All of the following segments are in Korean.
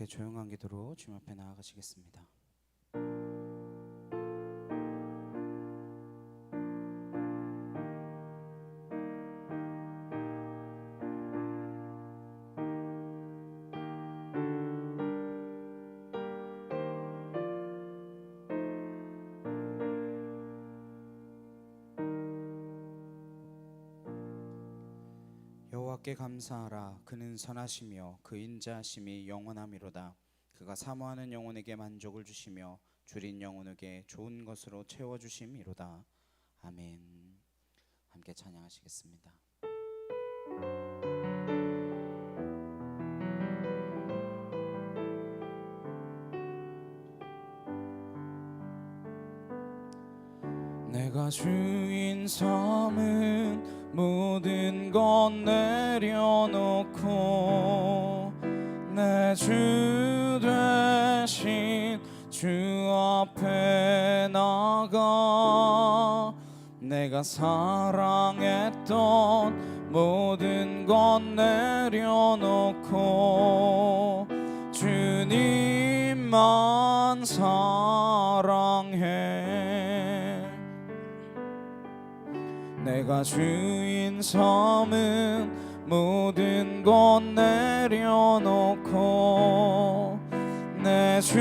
함께 조용한 기도로 주님 앞에 나아가시겠습니다. 여호와께 감사하라. 그는 선하시며 그 인자하심이 영원하미로다. 그가 사모하는 영혼에게 만족을 주시며 줄인 영혼에게 좋은 것으로 채워주심이로다. 아멘. 함께 찬양하시겠습니다. 내가 주인 삼은 모든 것 내려놓고 내 주 되신 주 앞에 나가 내가 사랑했던 모든 것 내려놓고 주님만 사랑해. 내가 주인 삼은 모든 것 내려놓고 내 주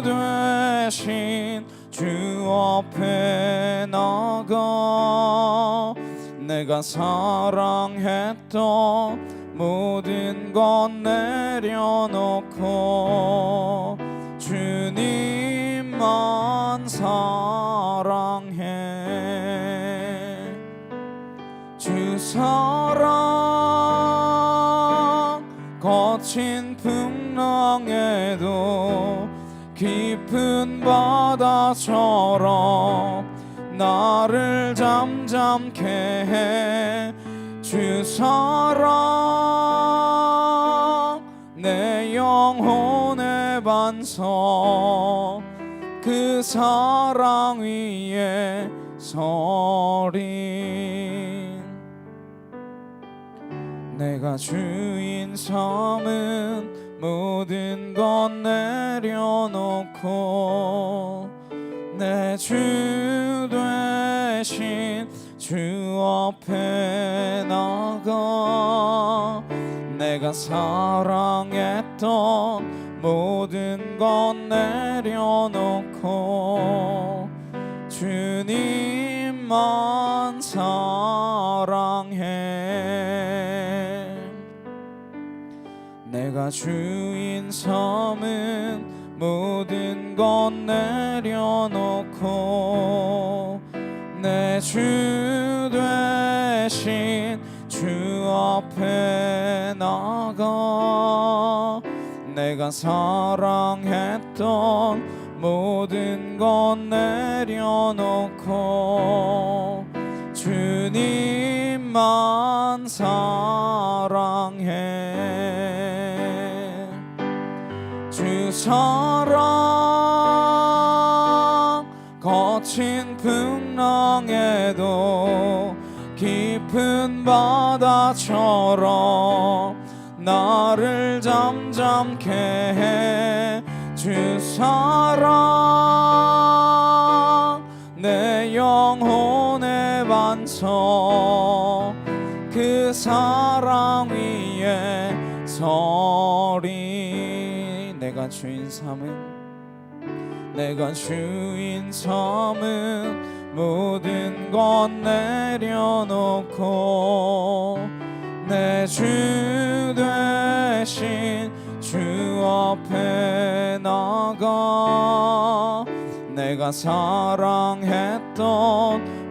되신 주 앞에 나가 내가 사랑했던 모든 것 내려놓고 주님만 사랑해. 주 사랑 거친 풍랑에도 깊은 바다처럼 나를 잠잠케 해. 주 사랑 내 영혼의 반석 그 사랑 위에 서린 내가 주인 삼은 모든 것 내려놓고 내 주 되신 주 앞에 나가 내가 사랑했던 모든 것 내려놓고 주님만 사랑해. 내가 주인 삼은 모든 것 내려놓고 내 주 되신 주 앞에 나가 내가 사랑했던 모든 것 내려놓고 주님만 사랑해. 주 사랑 거친 풍랑에도 깊은 바다처럼 나를 잠잠케 해. 주 사랑 내 영혼의 반석 그 사랑 위에 서리. 내가 주인 삼은 모든 것 내려놓고 내 주 되신 주 앞에 나가 내가 사랑했던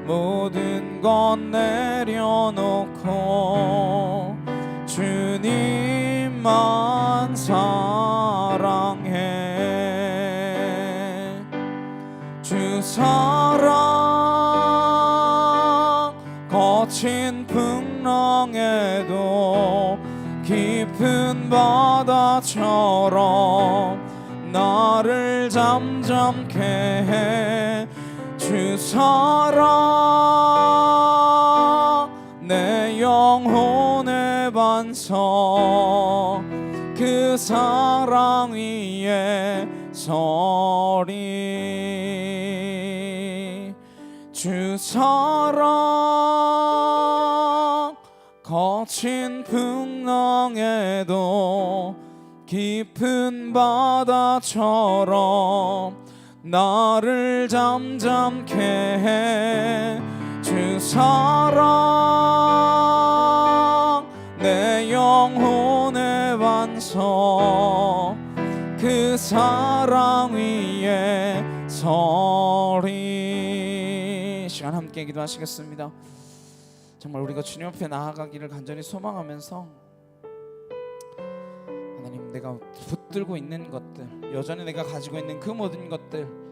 모든 것 내려놓고 주님만 사랑해. 주 사랑 거친 풍랑에도 깊은 바다처럼 나를 잠잠케 해. 주 사랑 내 영혼의 반석 그 그 사랑 위에 서리. 주 사랑 거친 풍랑에도 깊은 바다처럼 나를 잠잠케 해. 주 사랑 내 영혼의 반석. 그 사랑 위에 서리. 시간 함께 기도하시겠습니다. 정말 우리가 주님 앞에 나아가기를 간절히 소망하면서, 하나님, 내가 붙들고 있는 것들, 여전히 내가 가지고 있는 그 모든 것들,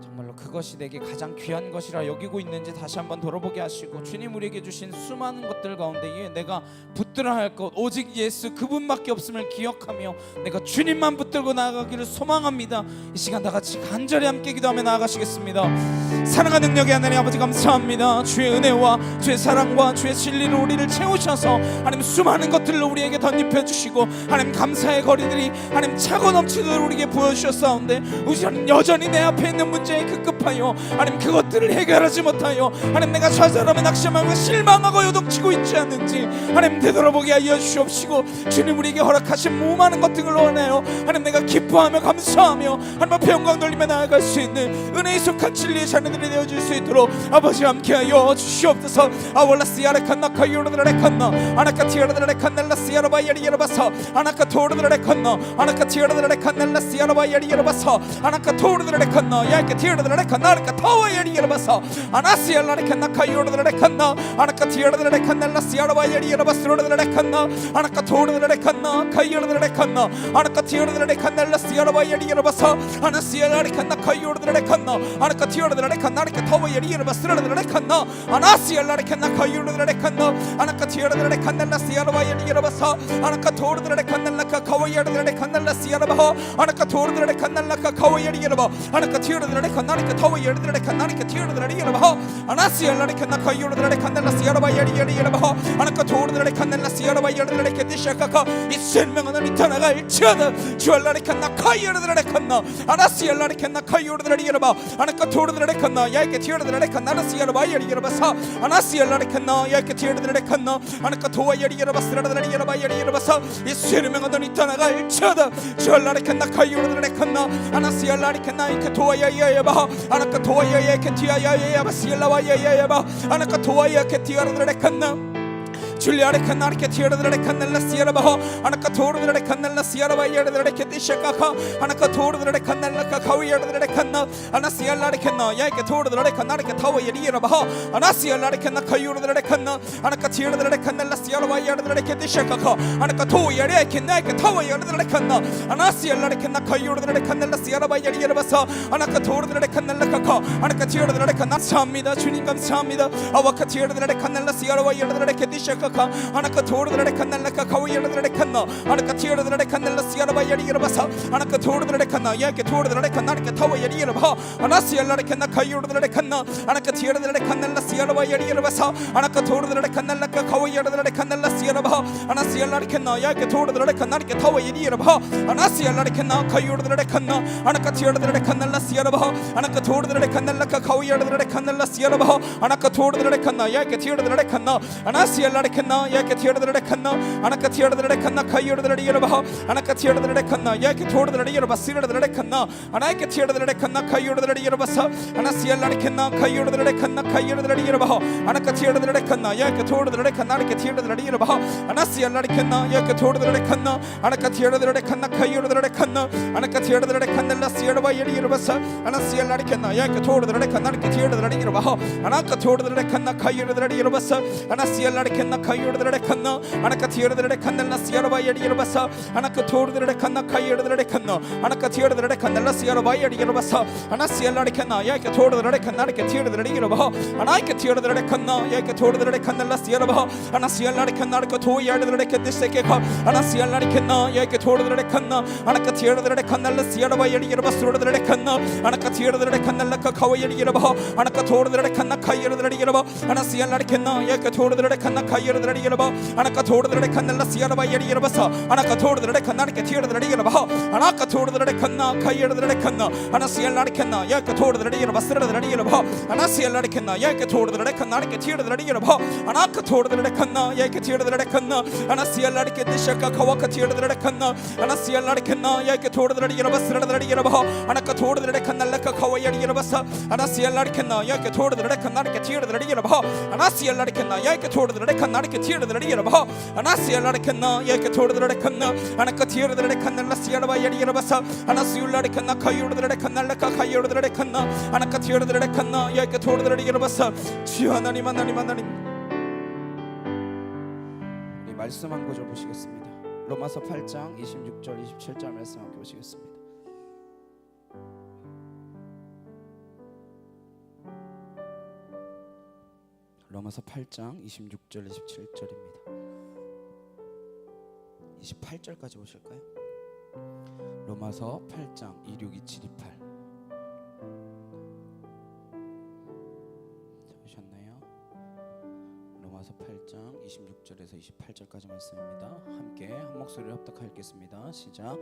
정말로 그것이 내게 가장 귀한 것이라 여기고 있는지 다시 한번 돌아보게 하시고, 주님 우리에게 주신 수많은 것들 가운데에 내가 붙들어야 할 것 오직 예수 그분밖에 없음을 기억하며 내가 주님만 붙들고 나아가기를 소망합니다. 이 시간 다 같이 간절히 함께 기도하며 나아가시겠습니다. 사랑하는 능력의 하나님 아버지, 감사합니다. 주의 은혜와 주의 사랑과 주의 진리로 우리를 채우셔서 하나님 수많은 것들로 우리에게 덧입혀 주시고, 하나님 감사의 거리들이 하나님 차고 넘치도록 우리에게 보여주셨사온데, 우리는 여전히 내 앞에 있는 문제에 급급하여 하나님 그것들을 해결하지 못하여 하나님 내가 좌절하며 낙심하며 실망하고 요동치고 있지 않는지 하나님 되돌아보게 하여 주옵시고, 주님 우리에게 허락하신 무많은 것들을 원하여 하나님 내가 기뻐하며 감사하며 하나님 앞에 영광 돌리며 나아갈 수 있는 은혜에 속한 진리의 자녀들이 되어줄 수 있도록 아버지 함께하여 주시옵소서. 아월라시아레 칸나 카이오르드레 칸나 아나카티아르드레 칸넬라시아르바이아리 여러바서 아나카토르드레 칸나 아나카티아르드레 칸넬라시아르바이아리 여러바서 아나카토르드레 칸나 야이케 티아르드레 칸나 아나카타와이아리 여러바서 아나시알라레 칸나 카이오르드레 칸나 아나카티아르드레 칸넬라시아르바이아리 여러바스로르드레 칸나 아나카토르드레 칸나 카이오르드레 칸나 아나카티아르드레 칸넬라시아르바이아리 여러바서 아나시알라레 칸나 카이오르드레 칸나 아나카티아르드레 칸나 아나카타와이아리 여러바스로르드레 칸나 아나시알라레 칸나 카이오르드레 칸나 아나카티아르드레 칸넬라시아르바이아리 여러바서 아나카토르드레 칸넬라카 카와이아르드레 칸넬라시아르바호 아나카토르드레 칸넬라카 카와이아리 여러바 아나카티아르드레 칸나리카 타와이아르드레 칸나리카 티아르드레 여러바호 아나시알라레 칸나 카이오르드레 칸넬라시아르바이아리 여러바호 아나카토르드레 칸넬라시아르바이아르드레 케디샤카카 이 생명은 이타나갈지어다 주알라레 칸나 카이오르드레 칸나 아나시알라레 칸나 카이오르드레 여러바 아나카토르드레 칸나 야이케 티아르드레 칸나라시아르바이아리 여러바서 아나시알라레 칸나 야이케 티아르드레 칸나 아나카토와이아리 여러바스라르드레 여러바이아리 여러바서 이 생명은 이타나갈지어다 주알라레 칸나 카이오르드레 칸나 아나시알라레 칸나 이케 토와이아야야바 아나카토와이아야 이케 티아야야야바 시엘라와야야야바 아나카토와이아 이케 티아르드레 칸나 줄리아레 칸나리케 티아르드레 칸넬라시아르바호 아나카토르드레 칸넬라시아르바이아르드레 케디샤카카 아나카토르드레 칸넬라카 카위아르드레 칸나 아나시알라레 칸나 야이케 토르드레 칸나리케 타와이아리아르바호 아나시알라레 칸나 카이오르드레 칸나 아나카티르드레 칸넬라시아르바이아르드레 케디샤카카 아나카토야레 칸나이케 타와이아르드레 칸나 아나시알라레 칸나 카이오르드레 칸넬라시아르바이아리아르바서 아나카토르드레 칸넬라카카 아나카티르드레 칸나 감사합니다. 주님 감사합니다. 아와카티르드레 칸넬라시아르바이아르드레 케디샤카 아나카토르드레 칸넬라카 카위아르드레 칸나 아나카티르드레 칸넬라시아르바이아리 여러바서 아나카토르드레 칸나 야이케 토르드레 칸나리케 타와이아리 여러바 아나시알라레 칸나 카이오르드레 칸나 아나카티르드레 칸넬라시아르바이아리 여러바서 아나카토르드레 칸넬라카 카위아르드레 칸넬라시아르바 아나시알라레 칸나 야이케 토르드레 칸나리케 타와이아리 여러바 아나시알라레 칸나 카이오르드레 칸나 아나카티르드레 칸넬라시아르바 아나카토르드레 칸넬라카 카위아르드레 칸넬라시아르바 아나카토르드레 칸나 야이케 티르드레 칸나 아나시알라레 칸나 야이케 티아르드레 칸나 아나카티아르드레 칸나 카이오르드레 여러바 아나카티아르드레 칸나 야이케 토르드레 여러바 시르드레 칸나 아나이케 티아르드레 칸나 카이오르드레 여러바서 아나시알라레 칸나 카이오르드레 칸나 카이오르드레 여러바 아나카티아르드레 칸나 야이케 토르드레 칸나 아나이케 티아르드레 여러바 아나시알라레 칸나 야이케 토르드레 칸나 아나카티아르드레 칸나 카이오르드레 칸나 아나카티아르드레 칸넬라시아르바이아리 여러바서 아나시알라레 칸나 야이케 토르드레 칸나 아나이케 티아르드레 여러바 아나카토르드레 칸나 카이오르드레 여러바서 아나시알라레 칸나 카이오르드레 칸나 아나카티르드레 칸넬라시아르바이아리 여러바서 아나카토르드레 칸나 카이오르드레 칸나 아나카티르드레 칸넬라시아르바이아리 여러바서 아나시알라레 칸나 야이케 토르드레 칸나리케 티르드레 여러바 아나이케 티르드레 칸나 야이케 토르드레 칸넬라시아르바 아나시알라레 칸나리케 토이아르드레 케디세케카 아나시알라레 칸나 야이케 토르드레 칸나 아나카티르드레 칸넬라시아르바이아리 여러바스로르드레 칸나 아나카티르드레 칸넬라카 카와이아리 여러바 아나카토르드레 칸나 카이오르드레 여러바 아나시알라레 칸나 야이케 토르드레 칸나 카이오르 tiedadredigelaba anaka tordadrekanalla siaraba yedigelabasa anaka tordadrekanarke tiedadredigelaba anaka tordadrekanna kayedadrekanna anasiallarkenna yaka tordadregelaba sradadredigelaba anasiallarkenna yaka tordadrekanarke tiedadredigelaba anaka tordadrekanna yaka tiedadrekanna anasiallarke dishaka kawaka tiedadrekanna anasiallarkenna yaka tordadregelaba sradadredigelaba anaka tordadrekanalla kawayedigelabasa anasiallarkenna yaka tordadrekanarke tiedadredigelaba anasiallarkenna yaka tordadrekanarke tiedadredigelaba anasiallarkenna yaka tordadrekanna anaka tiedadrekanalla sialaba yedigelabasa anasiullarkenna kayudadrekanalla kayudadrekan나 하나님 티어드레칸나 야이케 토르드레리게르바사 주여 하나님 우리 말씀 한 구절 보시겠습니다. 로마서 8장 26절 27절 말씀 함께 보시겠습니다. 로마서 8장 26절 27절입니다. 28절까지 보실까요? 로마서 8장 262728 로마서 8장 26절에서 28절까지 말씀입니다. 함께 한 목소리로 합독하여 읽겠습니다. 시작.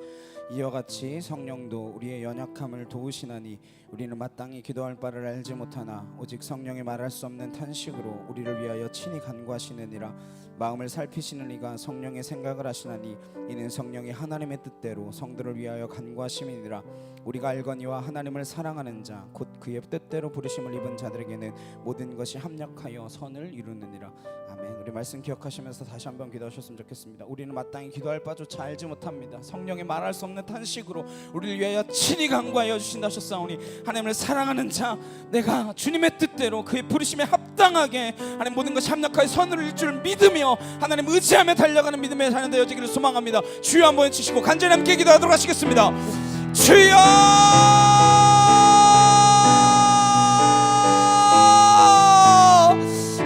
이와 같이 성령도 우리의 연약함을 도우시나니 우리는 마땅히 기도할 바를 알지 못하나 오직 성령이 말할 수 없는 탄식으로 우리를 위하여 친히 간구하시느니라. 마음을 살피시는 이가 성령의 생각을 하시나니 이는 성령이 하나님의 뜻대로 성도를 위하여 간구하심이니라. 우리가 알거니와 하나님을 사랑하는 자 곧 그의 뜻대로 부르심을 입은 자들에게는 모든 것이 합력하여 선을 이루느니라. 아멘. 우리 말씀 기억하시면서 다시 한번 기도하셨으면 좋겠습니다. 우리는 마땅히 기도할 바조차 알지 못합니다. 성령이 말할 수 없는 탄식으로 우리를 위하여 친히 간구하여 주신다 하셨사오니 하나님을 사랑하는 자 내가 주님의 뜻대로 그의 부르심에 합당하게 하나님 모든 것이 합력하여 선을 이룰 줄 믿으며 하나님 의지하며 달려가는 믿음의 자녀 되어지기를 소망합니다. 주여 한번 치시고 간절히 함께 기도하도록 하시겠습니다. 주여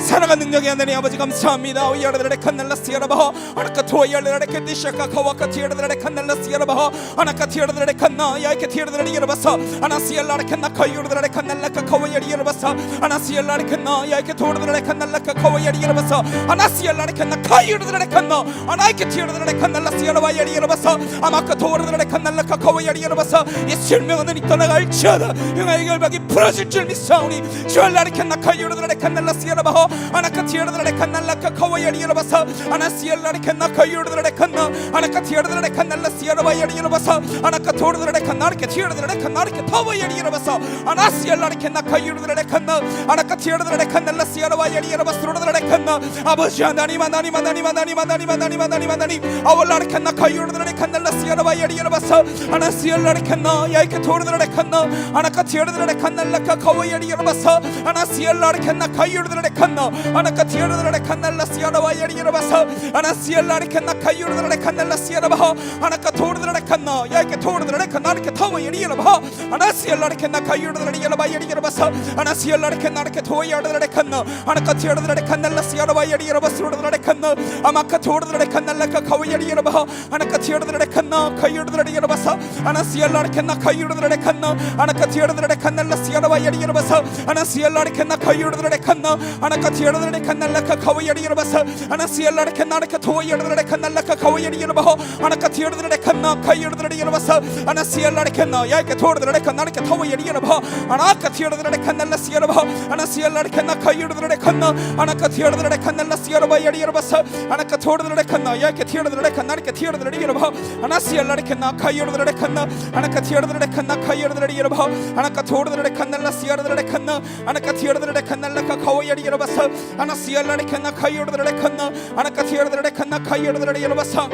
사랑한 능력의 하나님 아버지 감사합니다. 오야르레 칸날라스 야라바하 아나카 토야르레 켄디샤카 카와카 티르레 칸날라스 야라바하 아나카 티르레 칸나 야이케 티르레 야라바사 아나시엘라레 칸나 카유르레 칸날라카 카와야리 야라바사 아나시엘라레 칸나 야이케 토르레 칸날라카 카와야리 야라바사 아나시엘라레 칸나 카유르레 칸나 아나이케 티르레 칸날라스 야라바야리 야라바사 아마카 토르레 칸날라카 카와야리 야라바사 이 실명은 이 떠나갈지어다 형아의 결박이 풀어질 줄 믿사오니 주알라레 칸나 카유르레 칸날라스 야라바하 아나카 티르레 칸날라카 카와야리 야라바사 아나시엘라레 칸나 카유르레 칸나 아나카 티르레 칸날라스 야라바야리 야라바사 아나카 토르레 칸나르케 티르레 칸나르케 타와야리 야라바사 아나시엘라레 칸나 카유르레 칸나 아나카 티르레 칸날라스 야라바야리 야라바스 로레 칸나 아버지 하나님 아월라레 칸나 카유르레 칸날라스 야라바야리 야라바사 아나시엘라레 칸나 야이케 토르레 칸나 아나카 티르레 칸날라카 카와야리 야라바사 아나시엘라레 칸나 카유르레 칸나 아나카 티르레 칸날라스 야라바야리 야라바사 아나시엘라레 칸나 카유르레 칸날라스 야라바하 아나카 토르레 칸나 야이케 토르레 칸나르케 타와야리 야라바하 아나시엘라레 칸나 카유르레 야라바야리 야라바사 아나시엘라레 칸나르케 토와야리 칸나 아나카 티르레 칸날라스 야라바야리 야라바스 로레 칸나 아마카 토르레 칸날라카 카와야리 야라바하 아나카 티르레 칸나 카유르레 야라바사 아나시엘라레 칸나 카유르레 칸나 아나카 티르레 칸날라스 야라바야리 야라바사 아나시엘라레 칸나 카유르레 칸나 아나카 티르레 칸날라카 카와야리 야라바사 아나시엘라레 칸나르케 토와야리 칸날라카 카와야리 야라바하 아나카 티르레 칸나 카유르레 야라바사 아나시엘라레 칸나 야이케 토르레 칸나르케 타와야리 야라바하 아나카 티르레 칸날라스 야라바하 아나시엘라레 칸나 카유르레 칸나 아나카 티르레 칸날라스 야라바야리 야라바사 아나카 토르레 칸나 야이케 티르레 칸나르케 티르레 야라바하 아나시엘라레 칸나 카유르레 칸나 아나카 티르레 칸나 카유르레 야라바하 아나카 토르레 칸날라스 야라레 칸나 아나카 티르레 칸날라카 카와야리 야라바사 아나시엘라레 칸나 카유르레 칸나 아나카 티르레 칸나 카유르레 야라바사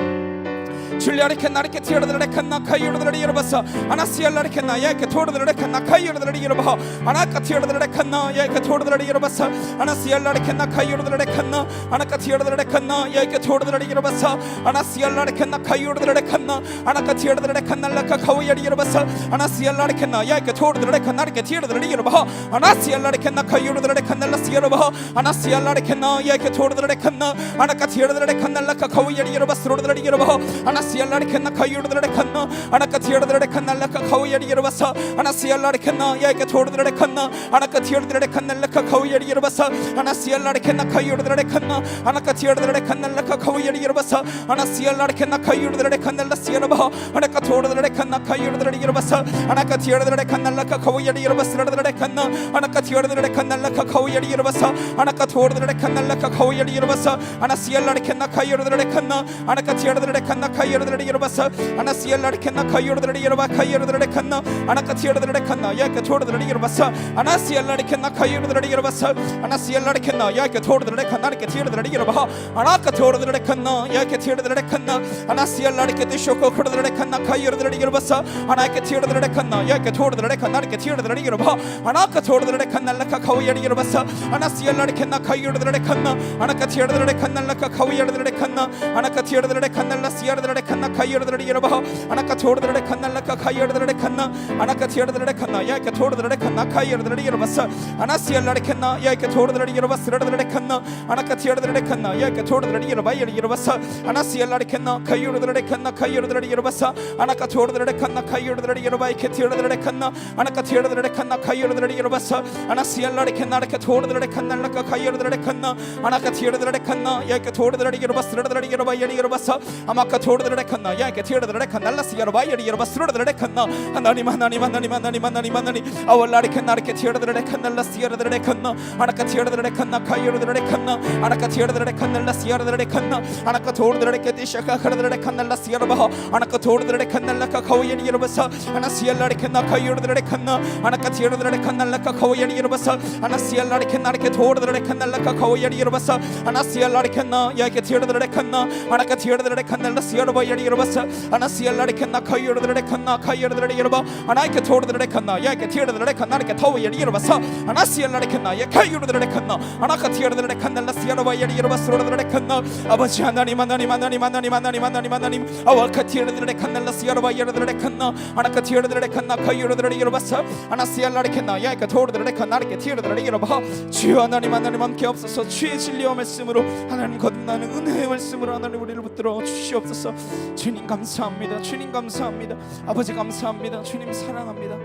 줄리아레 칸나르케 티르레 칸나 카유르레 야라바사 아나시엘라레 칸나 야이케 토르레 칸나 카유르레 야라바하 아나카 티르레 칸나 야이케 토르레 야라바사 아나시엘라레 칸나 카유르레 칸나 아나카 티르레 칸나 야이케 토르레 야라바사 아나시엘라레 칸나 카유르레 칸나 아나카 티르레 칸날라카 카와야리 야라바사 아나시엘라레 칸나 야이케 토르레 칸나르케 티르레 야라바하 아나시엘라레 칸나 카유르레 칸날라스 야라바하 아나시엘라레 칸나 야이케 토르레 칸나 아나카 티르레 칸날라카 카와야리 야라바스 로레 야라바하 아나시엘라레 시알라리켄나 카유르드레칸나 아나카 티르드레칸날라카 카우야리르바사 아나 시알라리켄나 야이케 토르드레칸나 아나카 티르드레칸날라카 카우야리르바사 아나 시알라리켄나 카유르드레칸나 아나카 티르드레칸날라카 카우야리르바사 아나 시알라리켄나 카유르드레칸날라 시르바 아나카 토르드레칸나 카유르드레르바사 아나카 티르드레칸날라카 카우야리르바스르드레칸나 아나카 티르드레칸날라카 카우야리르바사 아나카 토르드레칸날라카 카우야리르바사 아나 시알라리켄나 카유르드레칸나 아나카 티르드레칸나 카유르드레르바사 아나 시알라리켄나 카유르드레르바 카유르드레칸나 아나카 티르드레칸나 야이케 토르드레르바사 아나 시알라리켄나 카유르드레르바사 아나 시알라리켄나 야이케 토르드레칸나 아나카 티르드레르바 아나카 토르드레칸나 야이케 티르드레칸나 아나 시알라리케 티쇼코 코르드레칸나 카유르드레르바사 아나케 티르드레칸나 야이케 토르드레칸나 아나카 티르드레르바 아나카 토르드레칸날라카 카우야리르바사 아나 시알라리켄나 카유르드레칸나 아나카 티르드레칸날라카 카우야리르칸나 아나카 티르드레칸날라 시알드레칸나 카유르드레르바 아나카 토르드레칸날라카 카유르드레칸나 아나카 티르드레칸나 야이케 토르드레칸나 카유르드레르바사 아나 시알라리켄나 야이케 토르드레르바스르드레칸나 아나카 티르드레칸나 야이케 토르드레르바이르바사 아나 시알라리켄나 카유르드레칸나 카유르드레르바사 아나카 토르드레칸나 카유르드레르바이케 티르드레칸나 아나카 티르드레칸나 카유르드레르바사 아나 시알라리켄나 아나카 토르드레칸날라카 카유르드레칸나 아나카 티르드레칸나 야이케 토르드레르바스르드레르바이르바사 아마카 토르드레칸나 야이케 티르드레칸날라 시르바이르바스르드레칸나 하나님 하나님 하나님 하나님 하나님 하나님 아월라리켄나 아르케 티르드레칸날라 시르드레칸나 아나카 티르드레칸나 카유르드레칸나 아나카 티르드레칸날라 시르드레칸나 아나카 토르드레케 티샤카 카르드레칸날라 시르바하 아나카 토르드레칸날라카 카우야리르바사 아나 시알라리켄나 카유르드레칸나 아나카 티르드레칸날라카 카우야리르바사 아나 시알라리켄나 아르케 토르드레칸날라카 카우야리르바사 아나 시알라리켄나 야이케 티르드레칸나 아나카 티르드레칸날라 시르바이르바사 아나 시알라리켄나 카유르드레칸나 카유르드레르바 아나이케 토르드레칸나 야이케 티르드레칸나 아르케 타우야리르바사 아나 시알라리켄나 야이케 카유르드레칸나 아나카 티르드레칸날라 시르바이르바스르드레칸나 아버지 하나님 하나님 하나님 하나님 하나님 하나님 하나님 아와카 티르드레칸날라 시르바이르드레칸나 아나카 티르드레칸나 카유르드레르바사 아나 시알라리켄나 야이케 토르드레칸나 아르케 티르드레르바 주여 하나님 하나님 함께 없어서 주의 진리와 말씀으로 하나님 거듭나는 은혜의 말씀으로 하나님 우리를 붙들어 주시옵소서. 주님 감사합니다. 주님 감사합니다. 아버지 감사합니다. 주님 사랑합니다.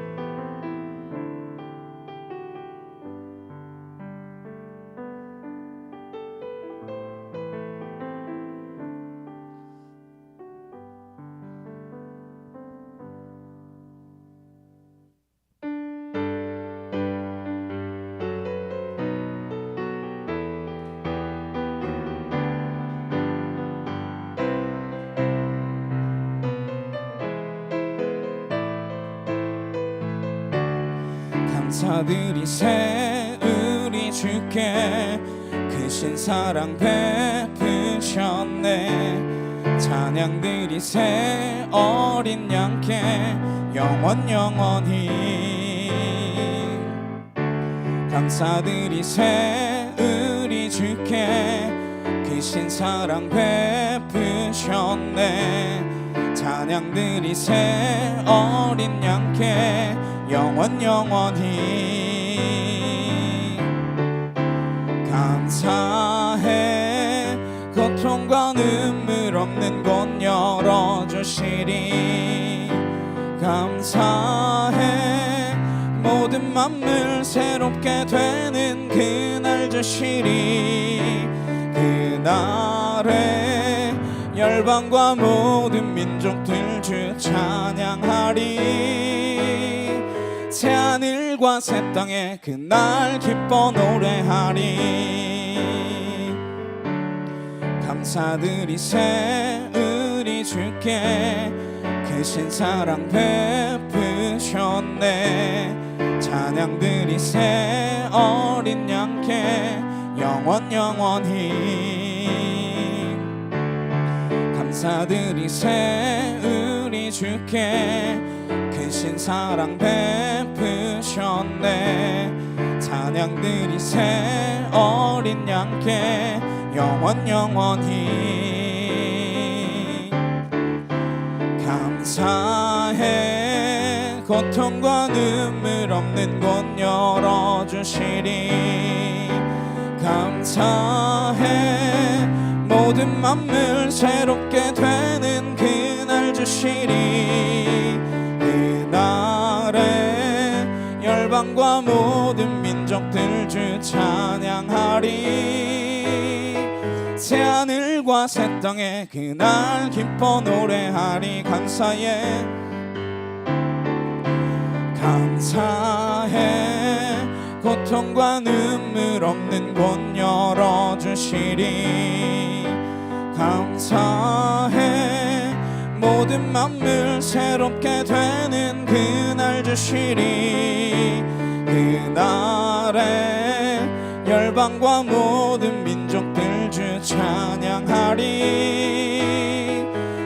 감사드리세 우리 주께 크신 사랑 베푸셨네. 찬양드리세 어린 양께 영원히 감사드리세 우리 주께 크신 사랑 베푸셨네. 찬양드리세 어린 양께 영원히 감사해. 고통과 눈물 없는 곳 열어주시리. 감사해. 모든 만물 새롭게 되는 그날 주시리. 그날에 열방과 모든 민족들 주 찬양하리. 새하늘과 새 땅에 그날 기뻐 노래하리. 감사드리세 우리 주께 크신 사랑 베푸셨네. 찬양드리세 어린 양께 영원히 감사드리세 우리 주께 크신 사랑 베푸셨네. 찬양드리세 어린 양께 영원히 감사해. 고통과 눈물 없는 곳 열어주시리. 감사해. 모든 만물 새롭게 되는 그날 주시리. 그날에 열방과 모든 민족들 주 찬양하리. 새하늘과 새 땅에 그날 기뻐 노래하리. 감사해 고통과 눈물 없는 곳 열어주시리. 감사해 모든 만물 새롭게 되는 그날 주시리. 그날에 열방과 모든 민족들 주 찬양하리.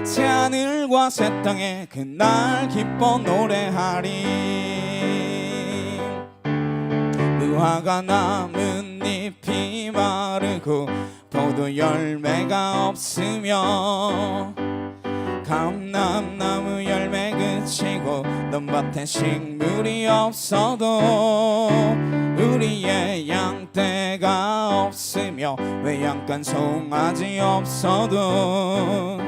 새하늘과 새 땅에 그날 기뻐 노래하리. 무화과 나뭇잎이 마르고 포도 열매가 없으며 감람나무 열매 그치고 논밭에 식물이 없어도 우리의 양떼가 없으며 외양간 송아지 없어도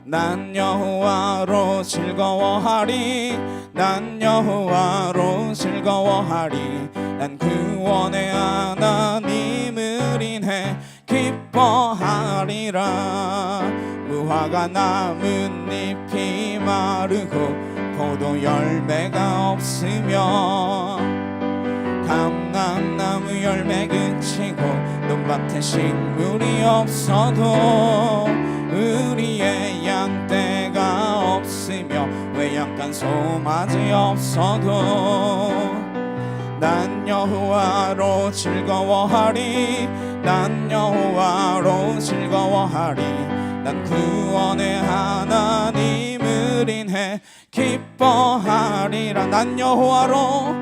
난 여호와로 즐거워하리. 난 여호와로 즐거워하리. 난 구원의 하나님을 인해 기뻐하리라. 무화과 나뭇잎이 마르고 포도 열매가 없으며 감람나무 열매 그치고 논밭에 식물이 없어도 우리의 양떼가 없으며 외양간 송아지 없어도 난 여호와로 즐거워하리. 난 여호와로 즐거워하리. 난 구원의 하나님을 인해 기뻐하리라. 난 여호와로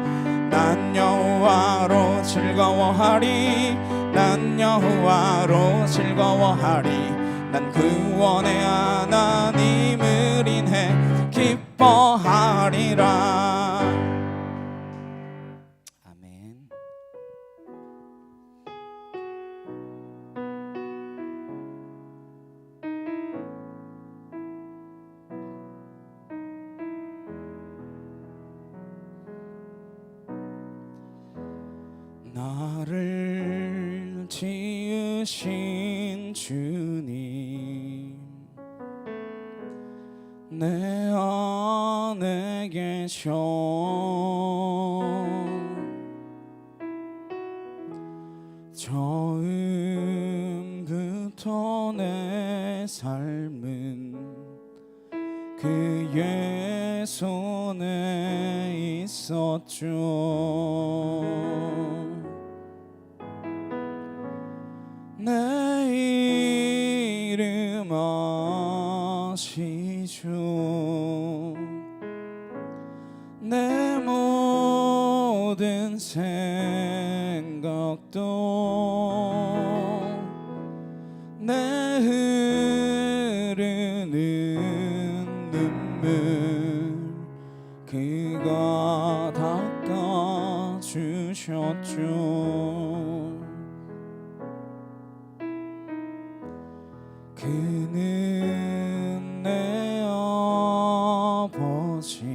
즐거워하리. 난 여호와로 즐거워하리. 난 구원의 하나님을 인해 기뻐하리라. 아멘. 나를 지으신 주님 내 안에 계셔 처음부터 내 삶은 그의 손에 있었죠. 내 이름 아시죠. 내 모든 생각도 내 흐르는 눈물 그가 닦아주셨죠. 그는 내 아버지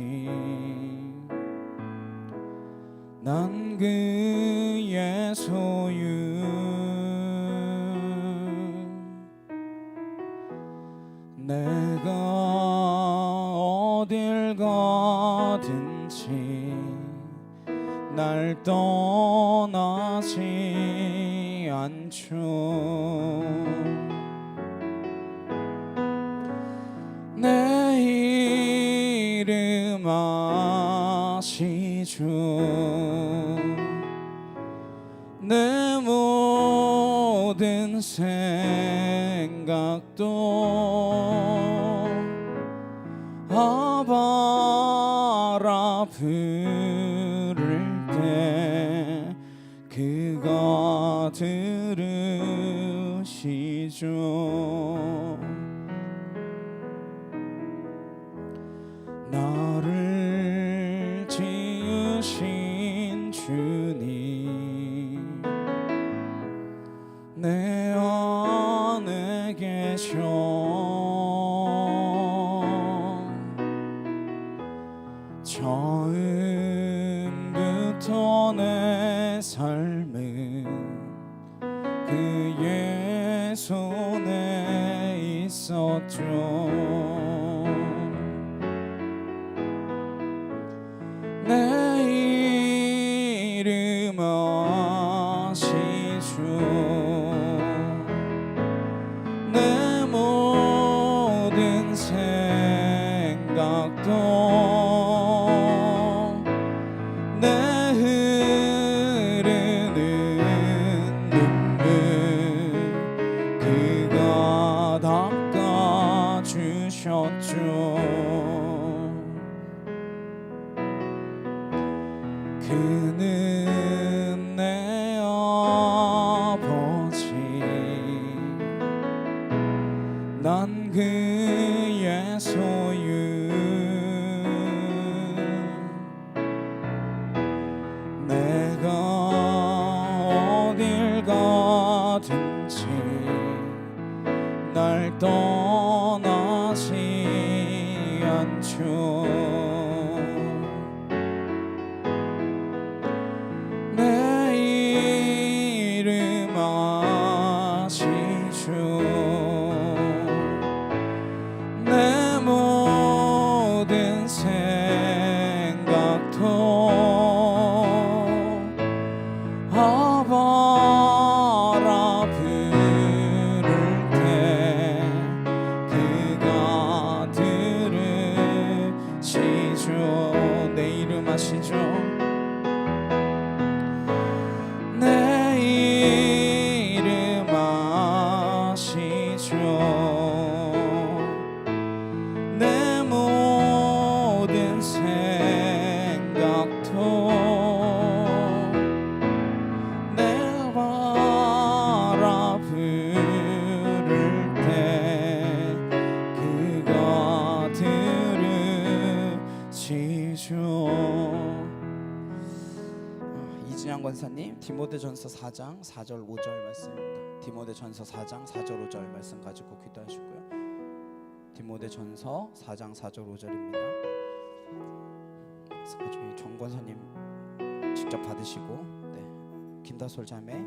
난 그의 소유 내가 어딜 가든지 날 떠나지 않죠. 내 이름 아시죠. 내 모든 생각도 아바라 부를 때 그가 들으시죠. 나를 지으신 주님 내 안에 계셔 삶은 그의 손에 있었죠. 내 이름 아시죠. 내 모든 생각도 내 흐르는 눈물 그가 닦아주셨죠. 그는 내 아버지, 난 그의 소유. 내가 어딜 가든지 날 떠나지 않죠. 내 이름 아시죠. 내 모든 생각도 아바라 부를 때 그가 들으시죠. 내 이름 아시죠. 내 이름 아시죠. 내 모든 생각도 내 바라 부를 때 그가 들으시죠. 이진양 권사님 디모데전서 4장 4절 5절 말씀입니다. 디모데전서 4장 4절 5절 말씀 가지고 기도하시고요. 디모데전서 4장 4절 5절입니다. 나중에 정 권사님 직접 받으시고, 네. 김다솔 자매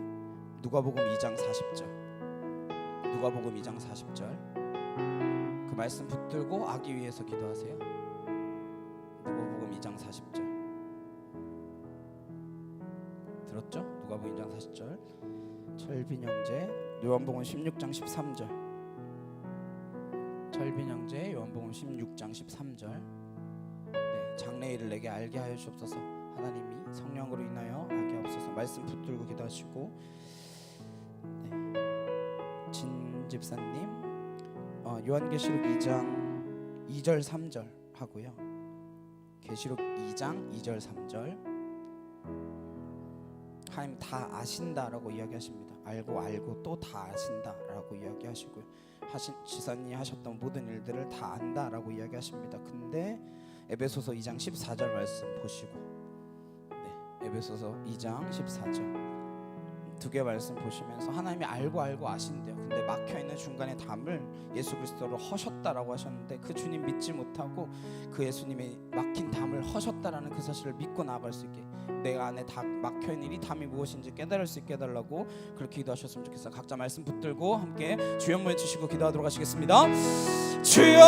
누가복음 2장 40절, 누가복음 2장 40절 그 말씀 붙들고 아기 위해서 기도하세요. 누가복음 2장 40절 들었죠? 누가복음 2장 40절. 철빈 형제 요한복음 16장 13절, 철빈 형제 요한복음 16장 13절. 네, 장래일을 내게 알게 하여 주옵소서. 하나님이 성령으로 인하여 알게 하옵소서. 말씀 붙들고 기도하시고, 네. 진 집사님 요한계시록 2장 2절 3절 하고요. 계시록 2장 2절 3절. 하나님 다 아신다라고 이야기하십니다. 알고 또 다 아신다라고 이야기하시고요. 지사님 하셨던 모든 일들을 다 안다라고 이야기하십니다. 근데 에베소서 2장 14절 말씀 보시고, 네, 에베소서 2장 14절 두 개 말씀 보시면서 하나님이 알고 아신대요. 근데 막혀있는 중간에 담을 예수 그리스도로 허셨다라고 하셨는데, 그 주님 믿지 못하고 그 예수님의 막힌 담을 허셨다라는 그 사실을 믿고 나아갈 수 있게, 내가 안에 다 막혀있는 이 담이 무엇인지 깨달을 수 있게 해달라고 그렇게 기도하셨으면 좋겠어요. 각자 말씀 붙들고 함께 주여 한번 외치시고 기도하도록 하시겠습니다. 주여!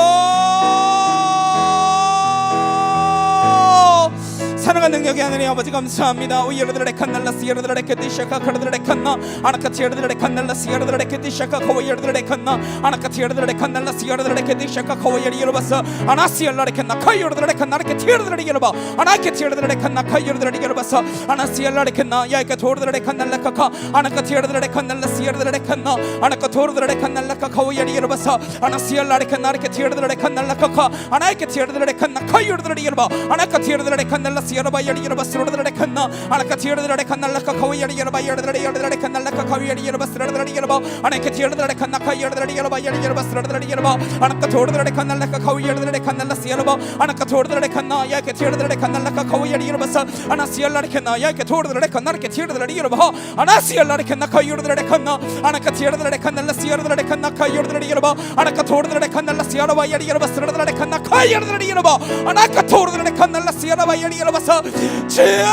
사랑하는 능력의 하나님 아버지 감사합니다. 오이르드레 칸날라스 이르드레 케티샤카 카르드레 칸나 아나카티 이르드레 칸날라스 이르드레 케티샤카 코이 이르드레 칸나 아나카티 이르드레 칸날라스 이르드레 케티샤카 코이 이르바사 아나시 이르드레 칸나 카이 이르드레 칸나 케티 이르드레 이르바 아나케티 이르드레 칸나 카이 이르드레 이르바사 아나시 이르드레 칸나 야이카 토르드레 칸날라카카 아나카티 이르드레 칸날라스 이르드레 칸나 아나카 토르드레 칸날라카 코이 이르바사 아나시 이르드레 칸나 케티 이르드레 칸날라카카 아나케티 이르드레 칸나 카이 이르드레 이르바 아나카티 이르드레 칸날라스 이르바 이르바 스르드레 칸나 아나카티 이르드레 칸날라카 코이 이르바 이르드레 칸날라카 코이 이르바 스르드레 이르바 아나케티 이르드레 칸나 카이 이르드레 이르바 이르바 스르드레 이르바 아나카 토르드레 칸날라카 코이 이르드레 칸날라스 이르바 아나카 토르드레 칸나 야케티 이르드레 칸날라카 코이 이르바사 아나시 이르드레 칸나 야케 토르드레 칸나 케티 이르드레 이르바 아나시 이르드레 칸나 카이 이르드레 칸나 아나카티 이르드레 칸날라스 이르드레 칸나 카이 이르드레 이르바 아나카 토르드레 칸날라스 이르바 이르바 스르드레 칸나 카이 이르드레 이르바 아나카 토르드레 칸날라스 이르바 이르바사 주여!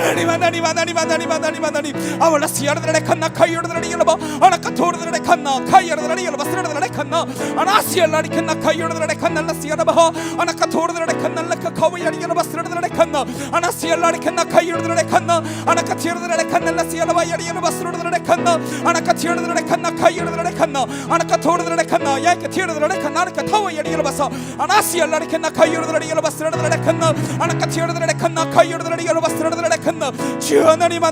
하나님 아월라시아르드레 칸나 카이르드레 열바 아나카토르드레 칸나 카이르드레 열바 스르드레 칸나 아나시알라리 칸나 카이르드레 칸나 라시아르바 아나카토르드레 칸나 라카 카와야리 열바 스르드레 칸나 아나시알라리 칸나 카이르드레 칸나 아나카티르드레 칸나 라시아르바 야리 열바 스르드레 칸나 아나카티르드레 칸나 카이르드레 칸나 아나카토르드레 칸나 야이카티르드레 칸나 아나카타와야리 열바사 아나시알라리 칸나 카이르드레 열바 스르드레 칸나 아나카티르드레 칸나 카이르드레 열바 스르드레 칸나 주 하나님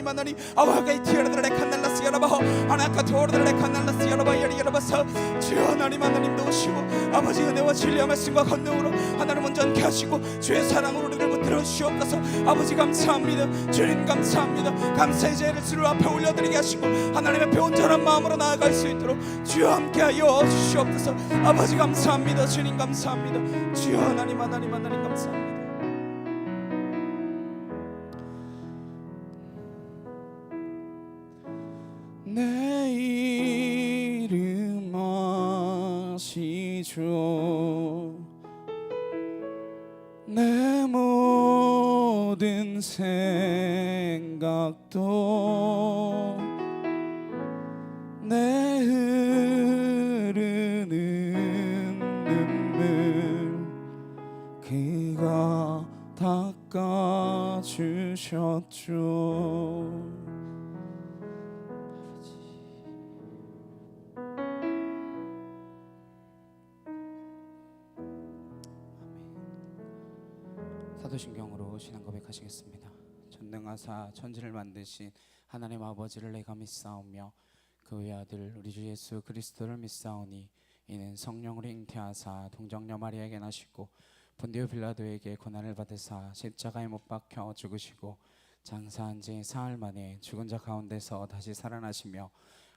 아버지 하나님 아와가이 티르드레 칸날라스 여러바 아나카토르드레 칸날라스 여러바 여러바서 주 하나님 도우시고 아버지 은혜와 진리와 말씀과 권능으로 하나님 온전케 하시고 주의 사랑으로 우리를 붙들어 주시옵소서. 아버지 감사합니다. 주님 감사합니다. 감사의 제를 주를 앞에 올려드리게 하시고 하나님 앞에 온전한 마음으로 나아갈 수 있도록 주여 함께하여 주시옵소서. 아버지 감사합니다. 주님 감사합니다. 주여 하나님 감사합니다. 하시죠. 내 모든 생각도 내 흐르는 눈물 그가 닦아주셨죠. 사도신경으로 신앙 고백하시겠습니다. 전능하사 천지를 만드신 하나님 아버지를 내가 믿사오며 그 외아들 우리 주 예수 그리스도를 믿사오니 이는 성령으로 잉태하사 동정녀 마리아에게 나시고 본디오 빌라도에게 고난을 받으사 십자가에 못 박혀 죽으시고 장사한 지 사흘 만에 죽은 자 가운데서 다시 살아나시며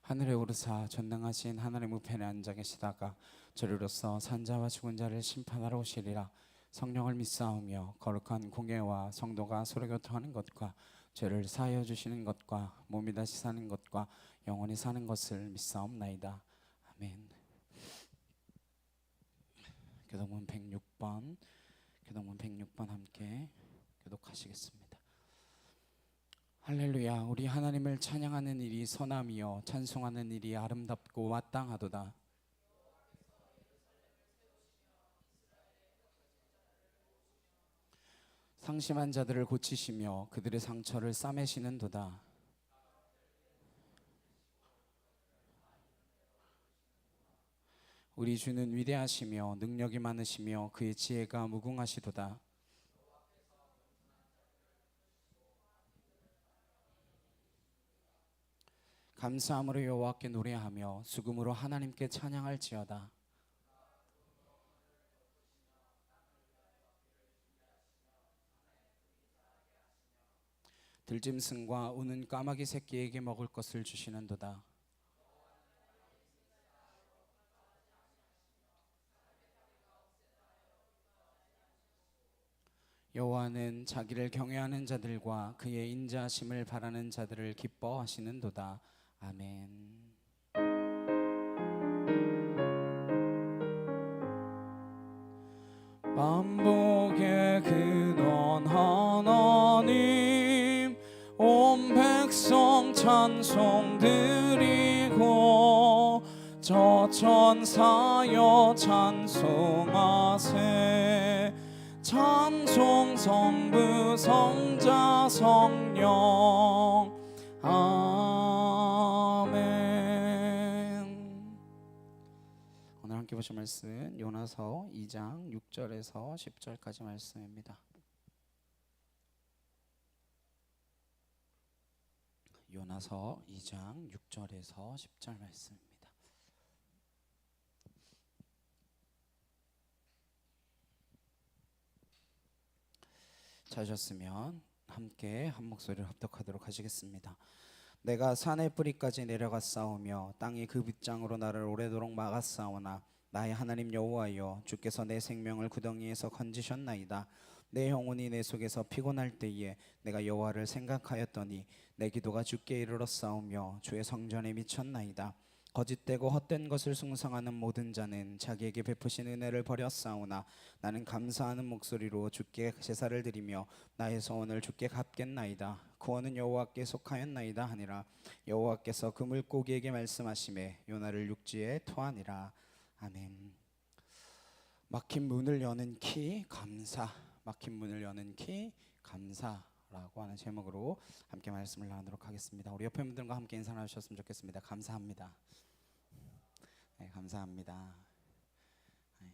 하늘에 오르사 전능하신 하나님 우편에 앉아 계시다가 저리로서 산자와 죽은 자를 심판하러 오시리라. 성령을 믿사오며 거룩한 공예와 성도가 서로 교통하는 것과 죄를 사하여 주시는 것과 몸이 다시 사는 것과 영원히 사는 것을 믿사옵나이다. 아멘. 교독문 106번 함께 교독하시겠습니다. 할렐루야. 우리 하나님을 찬양하는 일이 선함이요 찬송하는 일이 아름답고 마땅하도다. 상심한 자들을 고치시며 그들의 상처를 싸매시는도다. 우리 주는 위대하시며 능력이 많으시며 그의 지혜가 무궁하시도다. 감사함으로 여호와께 노래하며 수금으로 하나님께 찬양할지어다. 들짐승과 우는 까마귀 새끼에게 먹을 것을 주시는도다. 여호와는 자기를 경외하는 자들과 그의 인자하심을 바라는 자들을 기뻐하시는도다. 아멘. 만복의 근원 하나님 온 백성 찬송 드리고 저 천사여 찬송하세. 찬송 성부 성자 성령 아멘. 오늘 함께 보실 말씀 요나서 2장 6절에서 10절까지 말씀입니다. 요나서 2장 6절에서 10절 말씀입니다. 찾으셨으면 함께 한 목소리를 합독하도록 하시겠습니다. 내가 산의 뿌리까지 내려갔사오며 땅이 그 빗장으로 나를 오래도록 막았사오나 나의 하나님 여호와여 주께서 내 생명을 구덩이에서 건지셨나이다. 내 영혼이 내 속에서 피곤할 때에 내가 여호와를 생각하였더니 내 기도가 주께 이르렀사오며 주의 성전에 미쳤나이다. 거짓되고 헛된 것을 숭상하는 모든 자는 자기에게 베푸신 은혜를 버렸사오나 나는 감사하는 목소리로 주께 제사를 드리며 나의 소원을 주께 갚겠나이다. 구원은 여호와께 속하였나이다 하니라. 여호와께서 그 물고기에게 말씀하시매 요나를 육지에 토하니라. 아멘. 막힌 문을 여는 키 감사. 막힌 문을 여는 키 감사라고 하는 제목으로 함께 말씀을 나누도록 하겠습니다. 우리 옆에 분들과 함께 인사 나누셨으면 좋겠습니다. 감사합니다. 네, 감사합니다. 네.